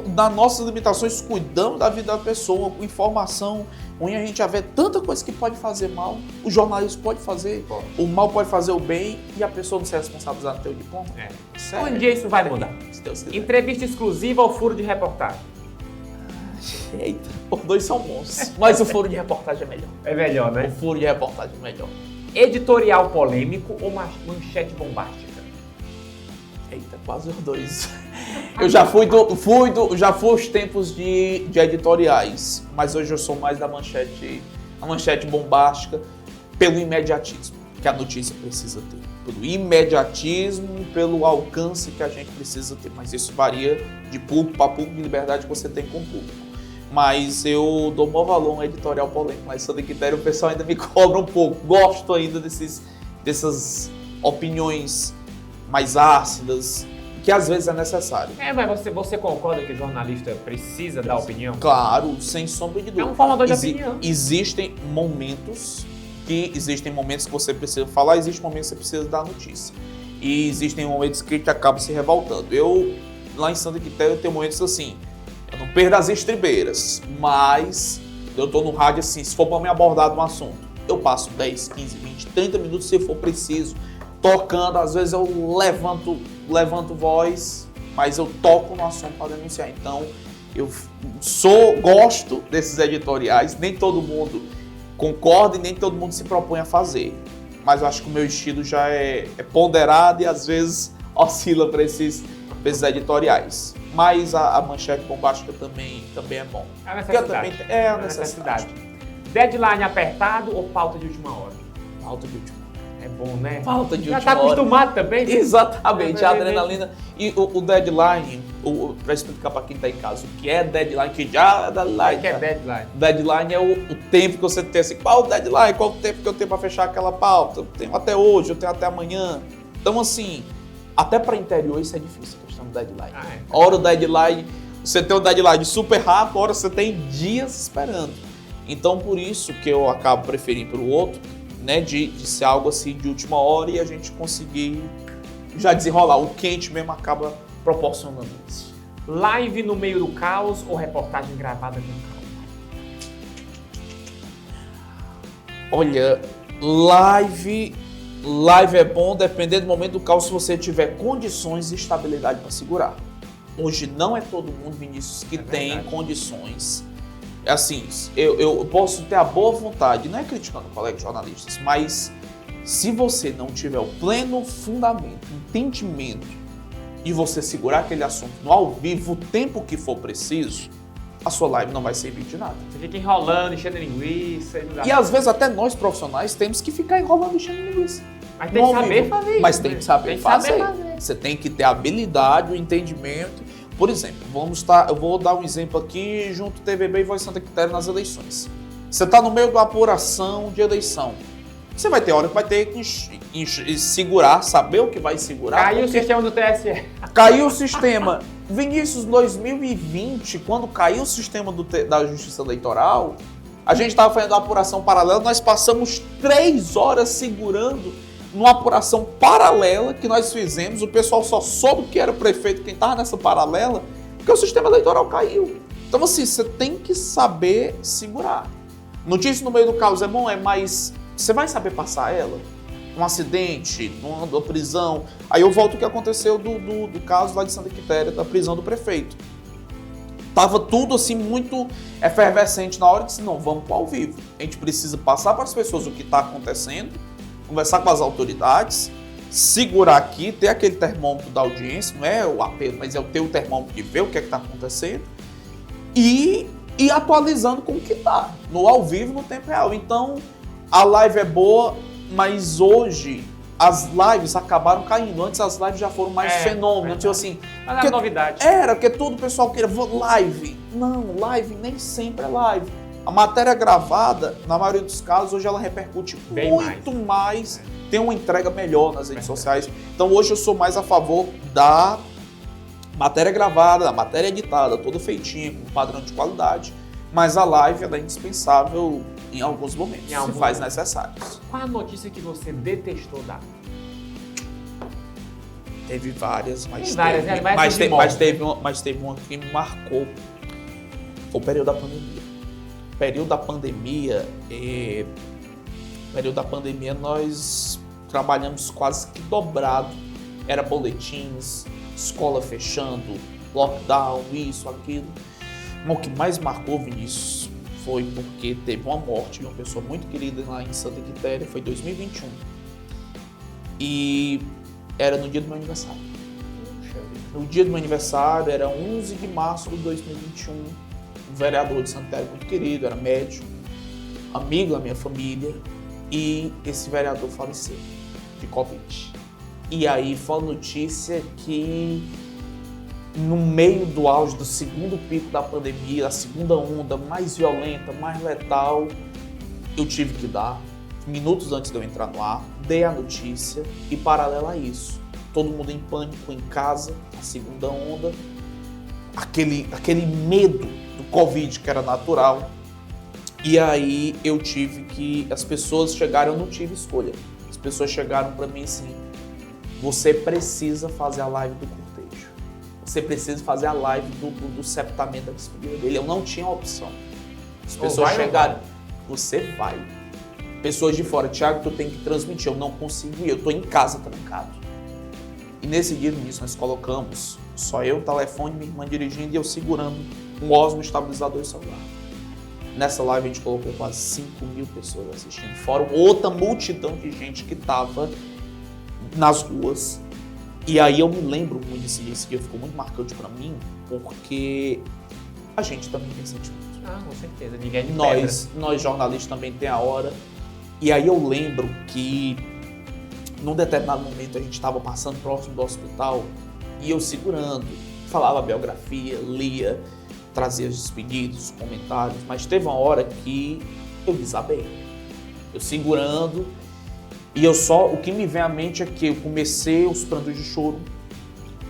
das nossas limitações, cuidamos da vida da pessoa, com informação ruim. A gente já vê tanta coisa que pode fazer mal, o jornalismo pode fazer, o mal pode fazer o bem, e a pessoa não ser responsabilizada pelo diploma. Um dia isso vai mudar. Se Deus quiser. Entrevista exclusiva ou furo de reportagem? Eita, os dois são bons, mas o furo de reportagem é melhor. É melhor, O né? furo de reportagem é melhor. Editorial polêmico ou manchete bombástica? Eita, quase os dois. Eu já fui os tempos de editoriais, mas hoje eu sou mais da manchete, a manchete bombástica, pelo imediatismo que a notícia precisa ter. Pelo imediatismo, pelo alcance que a gente precisa ter. Mas isso varia de público para público, de liberdade que você tem com o público. Mas eu dou maior valor a um editorial polêmico. Mas sobre critério o pessoal ainda me cobra um pouco. Gosto ainda dessas opiniões mais ácidas, que às vezes é necessário. Mas você concorda que o jornalista precisa dar opinião? Claro, sem sombra de dúvida. É um formador de opinião. Existem momentos que você precisa falar, existem momentos que você precisa dar notícia. E existem momentos que a gente acaba se revoltando. Eu, lá em Santa Quitéria, eu tenho momentos assim, eu não perdo as estribeiras, mas eu tô no rádio assim, se for para me abordar de um assunto, eu passo 10, 15, 20, 30 minutos se for preciso, tocando, às vezes eu levanto voz, mas eu toco no assunto para denunciar. Então, eu gosto desses editoriais, nem todo mundo concorda e nem todo mundo se propõe a fazer. Mas eu acho que o meu estilo já é ponderado e às vezes oscila para esses editoriais. Mas a manchete bombástica também é bom. É a necessidade. É a necessidade. Deadline apertado ou pauta de última hora? Pauta de última hora. É bom, né? Pauta de já última hora. Já tá acostumado também? Exatamente, a adrenalina. E o deadline, para explicar para quem está em casa, o que é deadline, que já é deadline. O que é deadline? Deadline é o tempo que você tem, assim, qual o deadline, qual o tempo que eu tenho para fechar aquela pauta? Eu tenho até hoje, eu tenho até amanhã. Então, assim, até para interior isso é difícil, a questão do deadline. Hora o deadline, você tem um deadline super rápido, hora você tem dias esperando. Então, por isso que eu acabo preferindo pelo outro, né, de ser algo assim de última hora e a gente conseguir já desenrolar. O quente mesmo acaba proporcionando isso. Live no meio do caos ou reportagem gravada com calma? Olha, live é bom dependendo do momento do caos, se você tiver condições e estabilidade para segurar. Hoje não é todo mundo, Vinícius, que tem condições. É assim, eu posso ter a boa vontade, não é criticando colegas jornalistas, mas se você não tiver o pleno fundamento, entendimento, e você segurar aquele assunto no ao vivo o tempo que for preciso, a sua live não vai servir de nada. Você fica enrolando, enchendo linguiça. E às vezes até nós profissionais temos que ficar enrolando, enchendo linguiça. Mas tem que saber fazer isso. Mas tem que saber fazer. Você tem que ter a habilidade, o entendimento. Por exemplo, eu vou dar um exemplo aqui junto TVB e Voz Santa Quitéria nas eleições. Você está no meio da apuração de eleição. Você vai ter hora que vai ter que segurar, saber o que vai segurar. Caiu o sistema do TSE. Caiu o sistema. Vinícius, 2020, quando caiu o sistema da Justiça Eleitoral, a gente estava fazendo a apuração paralela, nós passamos 3 horas segurando numa apuração paralela que nós fizemos, o pessoal só soube que era o prefeito quem estava nessa paralela, porque o sistema eleitoral caiu. Então, assim, você tem que saber segurar. Notícia no meio do caos é bom, mas você vai saber passar ela? Um acidente, uma prisão. Aí eu volto ao que aconteceu do caso lá de Santa Quitéria, da prisão do prefeito. Tava tudo assim muito efervescente na hora, disse, não, vamos para ao vivo. A gente precisa passar para as pessoas o que está acontecendo, conversar com as autoridades, segurar aqui, ter aquele termômetro da audiência, não é o apelo, mas é o ter o termômetro de ver o que é que está acontecendo e atualizando com o que está, no ao vivo, no tempo real. Então, a live é boa, mas hoje as lives acabaram caindo. Antes as lives já foram mais fenômeno. Tipo assim, mas é novidade. Porque todo o pessoal queria live. Não, live nem sempre é live. A matéria gravada, na maioria dos casos, hoje ela repercute bem muito mais. Tem uma entrega melhor nas redes sociais. Então hoje eu sou mais a favor da matéria gravada, da matéria editada, toda feitinha, com padrão de qualidade. Mas a live ela é indispensável em alguns momentos, se faz necessários. Qual a notícia que você detestou dar? Teve várias, mas teve uma que me marcou. Foi o período da pandemia. Período da pandemia nós trabalhamos quase que dobrado. Era boletins, escola fechando, lockdown, isso, aquilo. Mas o que mais marcou, Vinícius, foi porque teve uma morte de uma pessoa muito querida lá em Santa Quitéria, foi em 2021. E era no dia do meu aniversário. No dia do meu aniversário, era 11 de março de 2021. Um vereador de Santa Quitéria muito querido, era médico, amigo da minha família. E esse vereador faleceu de Covid. E aí foi a notícia que no meio do auge do segundo pico da pandemia, a segunda onda mais violenta, mais letal, eu tive que dar, minutos antes de eu entrar no ar, dei a notícia e paralelo a isso, todo mundo em pânico em casa, a segunda onda, aquele medo do Covid que era natural. E aí eu tive que, as pessoas chegaram, eu não tive escolha, as pessoas chegaram para mim assim, você precisa fazer a live do cortejo. Você precisa fazer a live do sepultamento da despedida dele. Eu não tinha opção. As pessoas chegaram. Você vai. Pessoas de fora. Thiago, tu tem que transmitir. Eu não consigo ir. Eu tô em casa trancado. E nesse dia, nisso, nós colocamos só eu, telefone, minha irmã dirigindo e eu segurando um Osmo estabilizador e celular. Nessa live a gente colocou quase 5.000 pessoas assistindo. Fora outra multidão de gente que tava nas ruas. E aí eu me lembro muito desse dia ficou muito marcante pra mim, porque a gente também tem sentimento. Com certeza, ninguém é de nós jornalistas também tem a hora. E aí eu lembro que num determinado momento a gente estava passando próximo do hospital e eu segurando, falava a biografia, lia, trazia os despedidos, os comentários, mas teve uma hora que eu desabei. Eu segurando. E o que me vem à mente é que eu comecei os prantos de choro,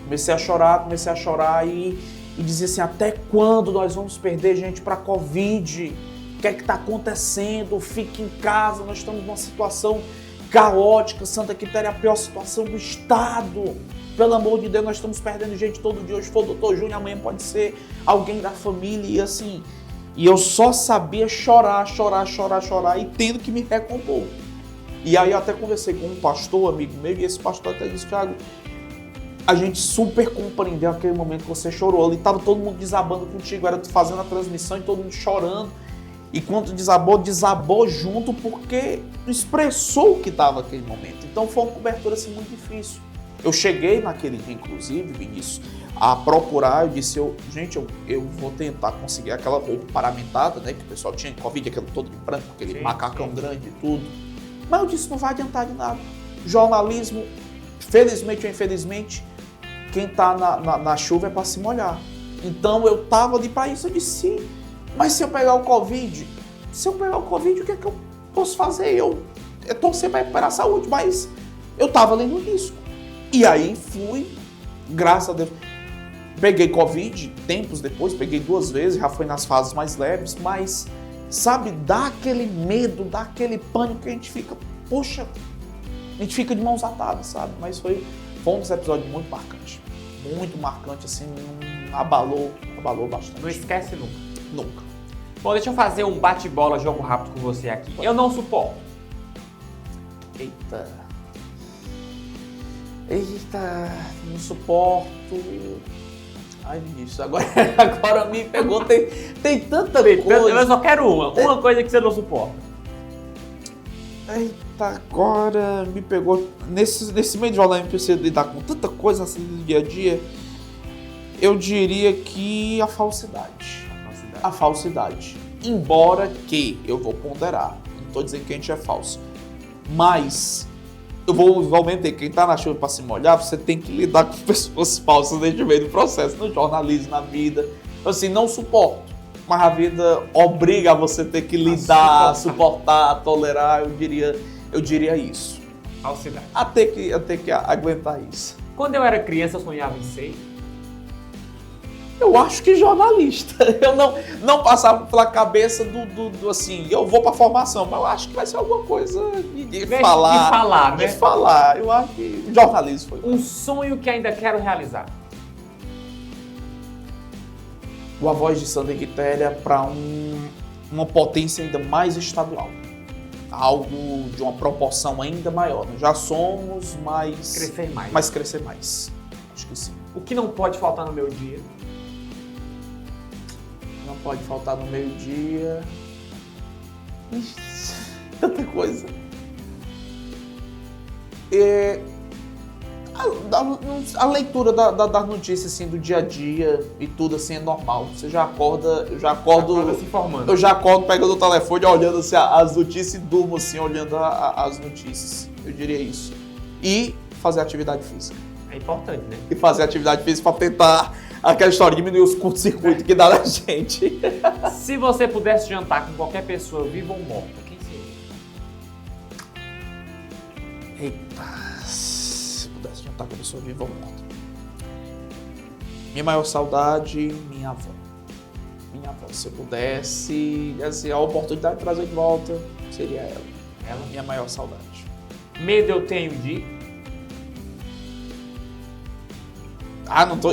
comecei a chorar e dizia assim, até quando nós vamos perder gente para Covid? O que é que está acontecendo? Fique em casa, nós estamos numa situação caótica, Santa Quitéria é a pior situação do estado. Pelo amor de Deus, nós estamos perdendo gente todo dia, hoje foi o doutor Júnior, amanhã pode ser alguém da família e assim. E eu só sabia chorar e tendo que me recompor. E aí eu até conversei com um pastor, amigo meu, e esse pastor até disse, Thiago, a gente super compreendeu aquele momento que você chorou. Ali estava todo mundo desabando contigo, era tu fazendo a transmissão e todo mundo chorando. E quando desabou junto porque expressou o que estava naquele momento. Então foi uma cobertura assim, muito difícil. Eu cheguei naquele dia, inclusive, Vinícius, a procurar, eu disse, eu vou tentar conseguir aquela roupa paramentada, né, que o pessoal tinha Covid, aquele todo de branco, aquele macacão grande e tudo. Mas eu disse, não vai adiantar de nada. Jornalismo, felizmente ou infelizmente, quem está na chuva é para se molhar. Então eu estava ali para isso, eu disse, mas se eu pegar o Covid, o que é que eu posso fazer? Eu torcer para recuperar a saúde, mas eu estava ali no risco. E aí fui, graças a Deus, peguei Covid, tempos depois, peguei 2 vezes, já foi nas fases mais leves, mas... Sabe, dá aquele medo, dá aquele pânico que a gente fica, poxa, a gente fica de mãos atadas, sabe? Mas foi um dos episódios muito marcante, assim, abalou bastante. Não esquece nunca. Nunca. Bom, deixa eu fazer um bate-bola, jogo rápido com você aqui. Eu não suporto. Eita, não suporto... Ai, Vinícius, agora me pegou, tem tanta coisa. Eu só quero uma coisa que você não suporta. Eita, agora me pegou. Nesse meio de jornalismo precisa lidar com tanta coisa assim do dia a dia. Eu diria que a falsidade. A falsidade. Embora que, eu vou ponderar, não estou dizendo que a gente é falso, mas eu vou igualmente, quem tá na chuva para se molhar, você tem que lidar com pessoas falsas desde o meio do processo, no jornalismo, na vida. Assim, não suporto, mas a vida obriga a você ter que lidar, suportar, tolerar, eu diria isso. Falsidade. A ter que aguentar isso. Quando eu era criança, eu sonhava em ser. Eu acho que jornalista. Eu não passava pela cabeça do assim, eu vou pra formação, mas eu acho que vai ser alguma coisa de falar. De falar, né? De falar. Eu acho que jornalismo foi. Um sonho que ainda quero realizar. A Voz de Santa Quitéria para uma potência ainda mais estadual. Algo de uma proporção ainda maior. Nós já somos, mas... Crescer mais. Mas crescer mais. Acho que sim. O que não pode faltar no meu dia? Não pode faltar no meio-dia. Ixi, tanta coisa. A leitura das notícias assim, do dia a dia e tudo assim é normal. Você já acorda, eu já acordo se informando. Eu já acordo pegando o telefone, olhando assim, as notícias e durmo assim, olhando as notícias. Eu diria isso. E fazer atividade física. É importante, né? E fazer atividade física para tentar aquela história, diminuir os curtos-circuitos que dá na gente. Se você pudesse jantar com qualquer pessoa, viva ou morta, quem seria? Eita, se pudesse jantar com a pessoa viva ou morta. Minha maior saudade, minha avó. Minha avó, se eu pudesse, assim, a oportunidade de trazer de volta, seria ela. Ela é minha maior saudade. Medo eu tenho de...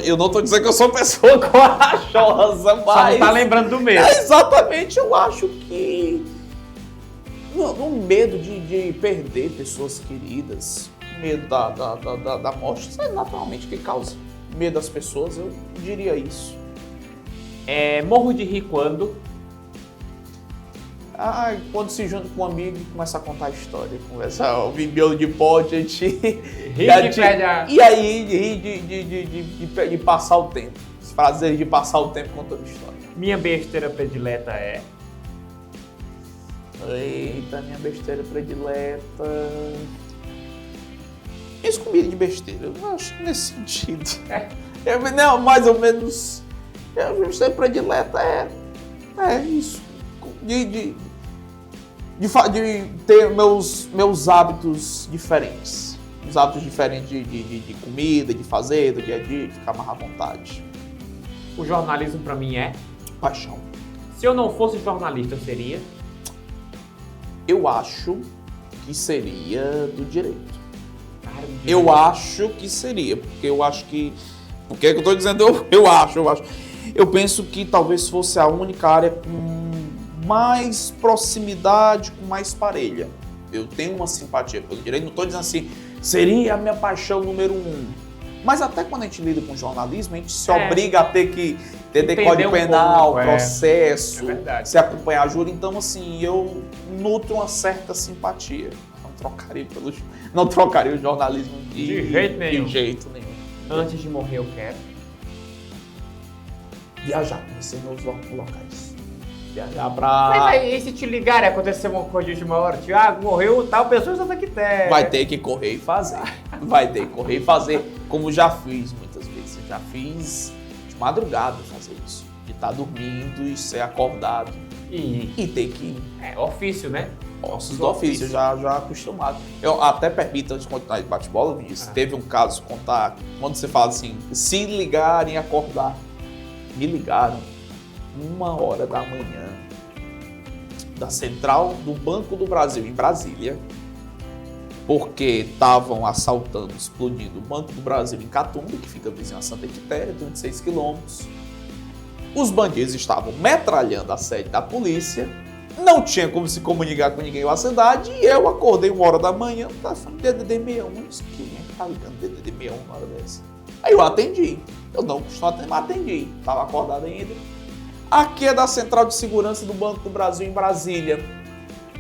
Eu não tô dizendo que eu sou uma pessoa corajosa, mas... Só não tá lembrando do medo. Exatamente, eu acho que... No medo de perder pessoas queridas, medo da morte, isso é naturalmente que causa medo das pessoas, eu diria isso. Morro de rir quando? Quando se junta com um amigo e começa a contar a história, conversa, o miolo de pote, a gente e aí ri de passar o tempo. Os prazeres de passar o tempo contando história. Minha besteira predileta é... Eita, minha besteira predileta... Isso comida de besteira, eu acho que nesse sentido. Não, mais ou menos... A besteira predileta é isso. De ter meus hábitos diferentes. Os hábitos diferentes de comida, de fazer, do dia a dia, de ficar mais à vontade. O jornalismo pra mim é... Paixão. Se eu não fosse jornalista, eu seria... Eu acho que seria do direito. Cara, do direito. Eu acho que seria, porque eu acho que... Por que eu tô dizendo eu acho? Eu penso que talvez fosse a única área com mais proximidade, com mais parelha. Eu tenho uma simpatia pelo direito, não estou dizendo assim, seria a minha paixão número 1. Mas até quando a gente lida com jornalismo, a gente se obriga a ter que entender Código Penal, processo, se acompanhar a júri. Então, assim, eu nutro uma certa simpatia. Não trocaria o jornalismo de jeito nenhum. De jeito nenhum. Antes de morrer, eu quero viajar, conhecer novos locais. Viajar pra... Mas aí, se te ligarem, acontecer uma coisa de última hora, Thiago, morreu tal pessoa em Santa Quitéria. Vai ter que correr e fazer. Vai ter que correr e fazer, como já fiz muitas vezes. Eu já fiz de madrugada fazer isso. De estar dormindo e ser acordado. E ter que ir. É ofício, né? Ossos do ofício, já acostumado. Eu até permito, antes de continuar de bate-bola, Vinícius, teve um caso, contar, quando você fala assim, se ligarem e acordar. Me ligaram 1h da manhã da central do Banco do Brasil em Brasília, porque estavam assaltando, explodindo o Banco do Brasil em Catumba, que fica vizinho a Santa Quitéria, 26 quilômetros. Os bandidos estavam metralhando a sede da polícia, não tinha como se comunicar com ninguém na cidade, e eu acordei 1h da manhã, tá falando DDD 61, quem é que tá ligando DDD 61 na hora dessa? Aí eu atendi. Eu não costumo atender, mas atendi. Estava acordado ainda. Aqui é da Central de Segurança do Banco do Brasil em Brasília.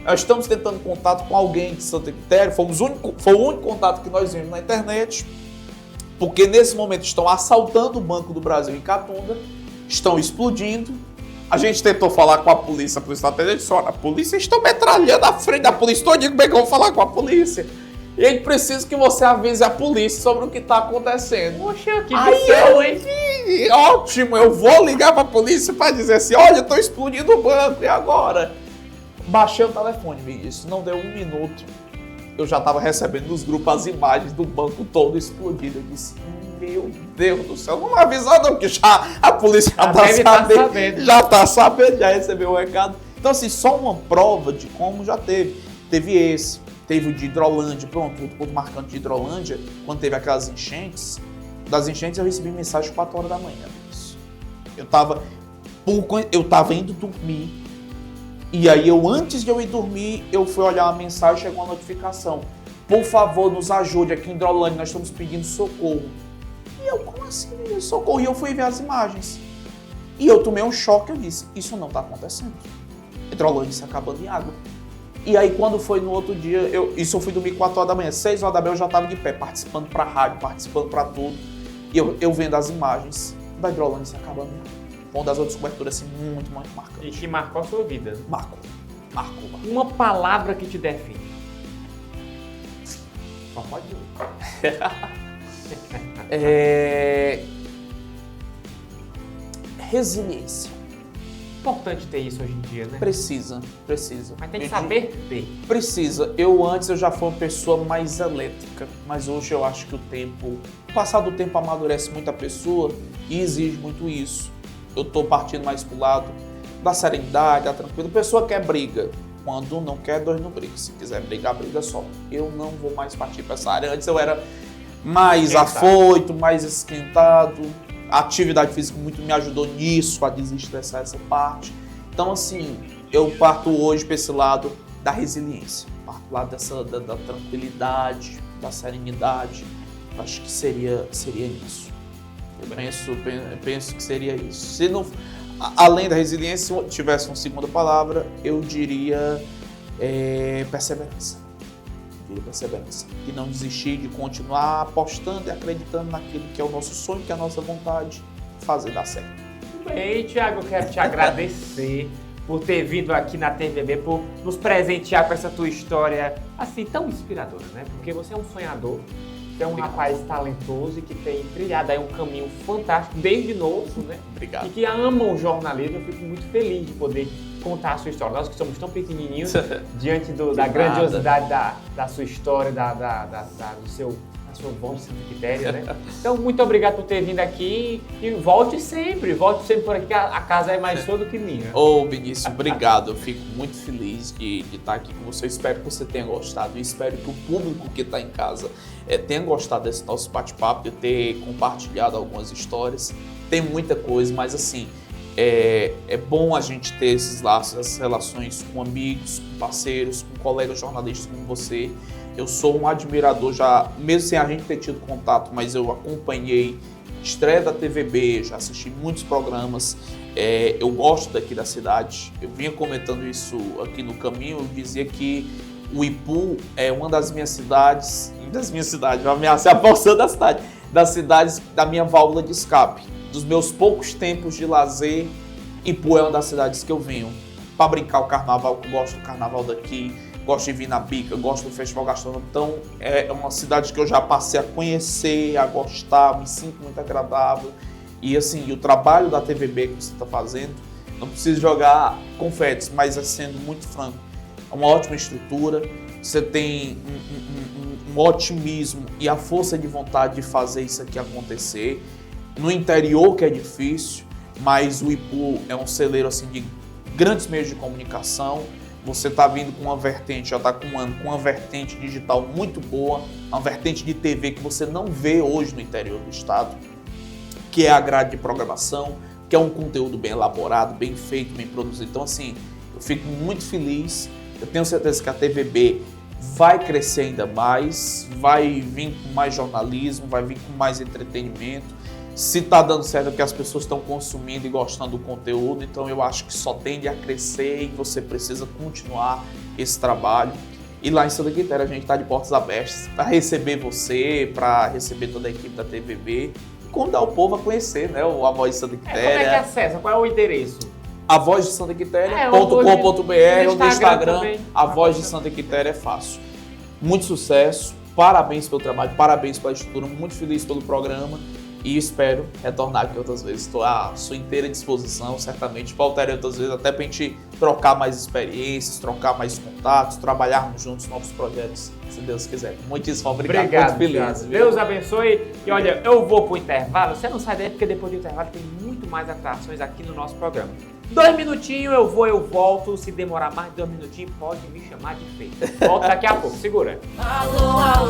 Nós estamos tentando contato com alguém de Santa Quitéria. Foi o único contato que nós vimos na internet. Porque nesse momento estão assaltando o Banco do Brasil em Catunda. Estão explodindo. A gente tentou falar com a polícia está atendendo. A polícia está metralhando a frente da polícia. Como é que eu vou falar com a polícia? E aí precisa que você avise a polícia sobre o que tá acontecendo. Poxa, que Aí missão, hein? Ótimo, eu vou ligar pra polícia pra dizer assim, olha, eu tô explodindo o banco, e agora? Baixei o telefone, me disse, não deu 1 minuto. Eu já tava recebendo nos grupos as imagens do banco todo explodido. Eu disse, meu Deus do céu, não avisou não, porque já a polícia já tá sabendo. Já tá sabendo, já recebeu o recado. Então assim, só uma prova de como já teve. Teve esse. Teve o de Hidrolândia, pronto, outro ponto marcante de Hidrolândia, quando teve aquelas enchentes. Das enchentes eu recebi mensagem às 4 horas da manhã. Eu tava indo dormir. E aí antes de eu ir dormir, eu fui olhar a mensagem, chegou uma notificação. Por favor, nos ajude aqui em Hidrolândia, nós estamos pedindo socorro. E eu, como assim, socorro? E eu fui ver as imagens. E eu tomei um choque, eu disse, isso não tá acontecendo. Hidrolândia se acabando em água. E aí quando foi no outro dia, eu fui dormir 4 horas da manhã, 6 horas da manhã eu já estava de pé, participando pra rádio, participando pra tudo. E eu vendo as imagens da Hidrolândia se acabando. Foi uma das outras coberturas assim, muito, muito marcante. E que marcou a sua vida. Marcou. Uma palavra que te define. Só pode ir. Resiliência. Importante ter isso hoje em dia, né? Precisa. Mas tem que saber ter. Precisa. Antes eu já fui uma pessoa mais elétrica, mas hoje eu acho que o passar do tempo amadurece muito a pessoa e exige muito isso. Eu tô partindo mais pro lado da serenidade, da tranquilidade. A pessoa quer briga. Quando não quer, 2 não briga. Se quiser brigar, briga só. Eu não vou mais partir pra essa área. Antes eu era mais afoito, mais esquentado. A atividade física muito me ajudou nisso, a desestressar essa parte. Então, assim, eu parto hoje para esse lado da resiliência. Parto do lado da tranquilidade, da serenidade. Acho que seria isso. Eu penso que seria isso. Se não, além da resiliência, se tivesse uma segunda palavra, eu diria perseverança. E não desistir de continuar apostando e acreditando naquilo que é o nosso sonho, que é a nossa vontade, fazer dar certo. Muito bem, Thiago, eu quero te agradecer por ter vindo aqui na TVB, por nos presentear com essa tua história assim tão inspiradora, né? Porque você é um sonhador, você é um rapaz talentoso e que tem trilhado aí um caminho fantástico desde novo, né? Obrigado. E que ama o jornalismo. Eu fico muito feliz de poder contar a sua história. Nós que somos tão pequenininhos, diante da grandiosidade da sua história, da sua voz de Santa Quitéria, né? Então, muito obrigado por ter vindo aqui e volte sempre por aqui, a casa é mais sua do que minha. Ô, Vinícius, obrigado. Eu fico muito feliz de estar aqui com você. Espero que você tenha gostado e espero que o público que está em casa tenha gostado desse nosso bate-papo, de ter compartilhado algumas histórias. Tem muita coisa, mas assim, é bom a gente ter esses laços, essas relações com amigos, com parceiros, com colegas jornalistas como você. Eu sou um admirador já, mesmo sem a gente ter tido contato, mas eu acompanhei a estreia da TVB, já assisti muitos programas. Eu gosto daqui da cidade. Eu vinha comentando isso aqui no caminho, eu dizia que o Ipu é uma das minhas cidades, vai ameaçar a porção das cidades da minha válvula de escape. Dos meus poucos tempos de lazer, Ipu é uma das cidades que eu venho para brincar o carnaval, que eu gosto do carnaval daqui, gosto de vir na Bica, gosto do Festival Gastronômico. Então é uma cidade que eu já passei a conhecer, a gostar, me sinto muito agradável. E assim, o trabalho da TVB que você está fazendo, não preciso jogar confetes, mas sendo muito franco, é uma ótima estrutura, você tem um otimismo e a força de vontade de fazer isso aqui acontecer. No interior que é difícil, mas o Ipu é um celeiro assim, de grandes meios de comunicação. Você está vindo com uma vertente, já está com um ano, com uma vertente digital muito boa, uma vertente de TV que você não vê hoje no interior do estado, que é a grade de programação, que é um conteúdo bem elaborado, bem feito, bem produzido. Então assim, eu fico muito feliz, eu tenho certeza que a TVB vai crescer ainda mais, vai vir com mais jornalismo, vai vir com mais entretenimento. Se está dando certo é que as pessoas estão consumindo e gostando do conteúdo, então eu acho que só tende a crescer e você precisa continuar esse trabalho. E lá em Santa Quitéria a gente está de portas abertas para receber você, para receber toda a equipe da TVB e convidar o povo a conhecer, né, a Voz de Santa Quitéria. Como é que acessa? Qual é o endereço? A Voz de Santa Quitéria.com.br, no Instagram, a Voz de Santa Quitéria é fácil. Muito sucesso, parabéns pelo trabalho, parabéns pela estrutura, muito feliz pelo programa e espero retornar aqui outras vezes. Estou à sua inteira disposição, certamente voltarei outras vezes até para a gente trocar mais experiências, trocar mais contatos, trabalharmos juntos novos projetos, se Deus quiser. Muitíssimo obrigado, muito feliz. Deus abençoe. E olha, eu vou pro intervalo, você não sai daí porque depois do intervalo tem muito mais atrações aqui no nosso programa. 2 minutinhos, eu volto. Se demorar mais de 2 minutinhos, pode me chamar de feio. Volto daqui a pouco, segura. Alô, alô.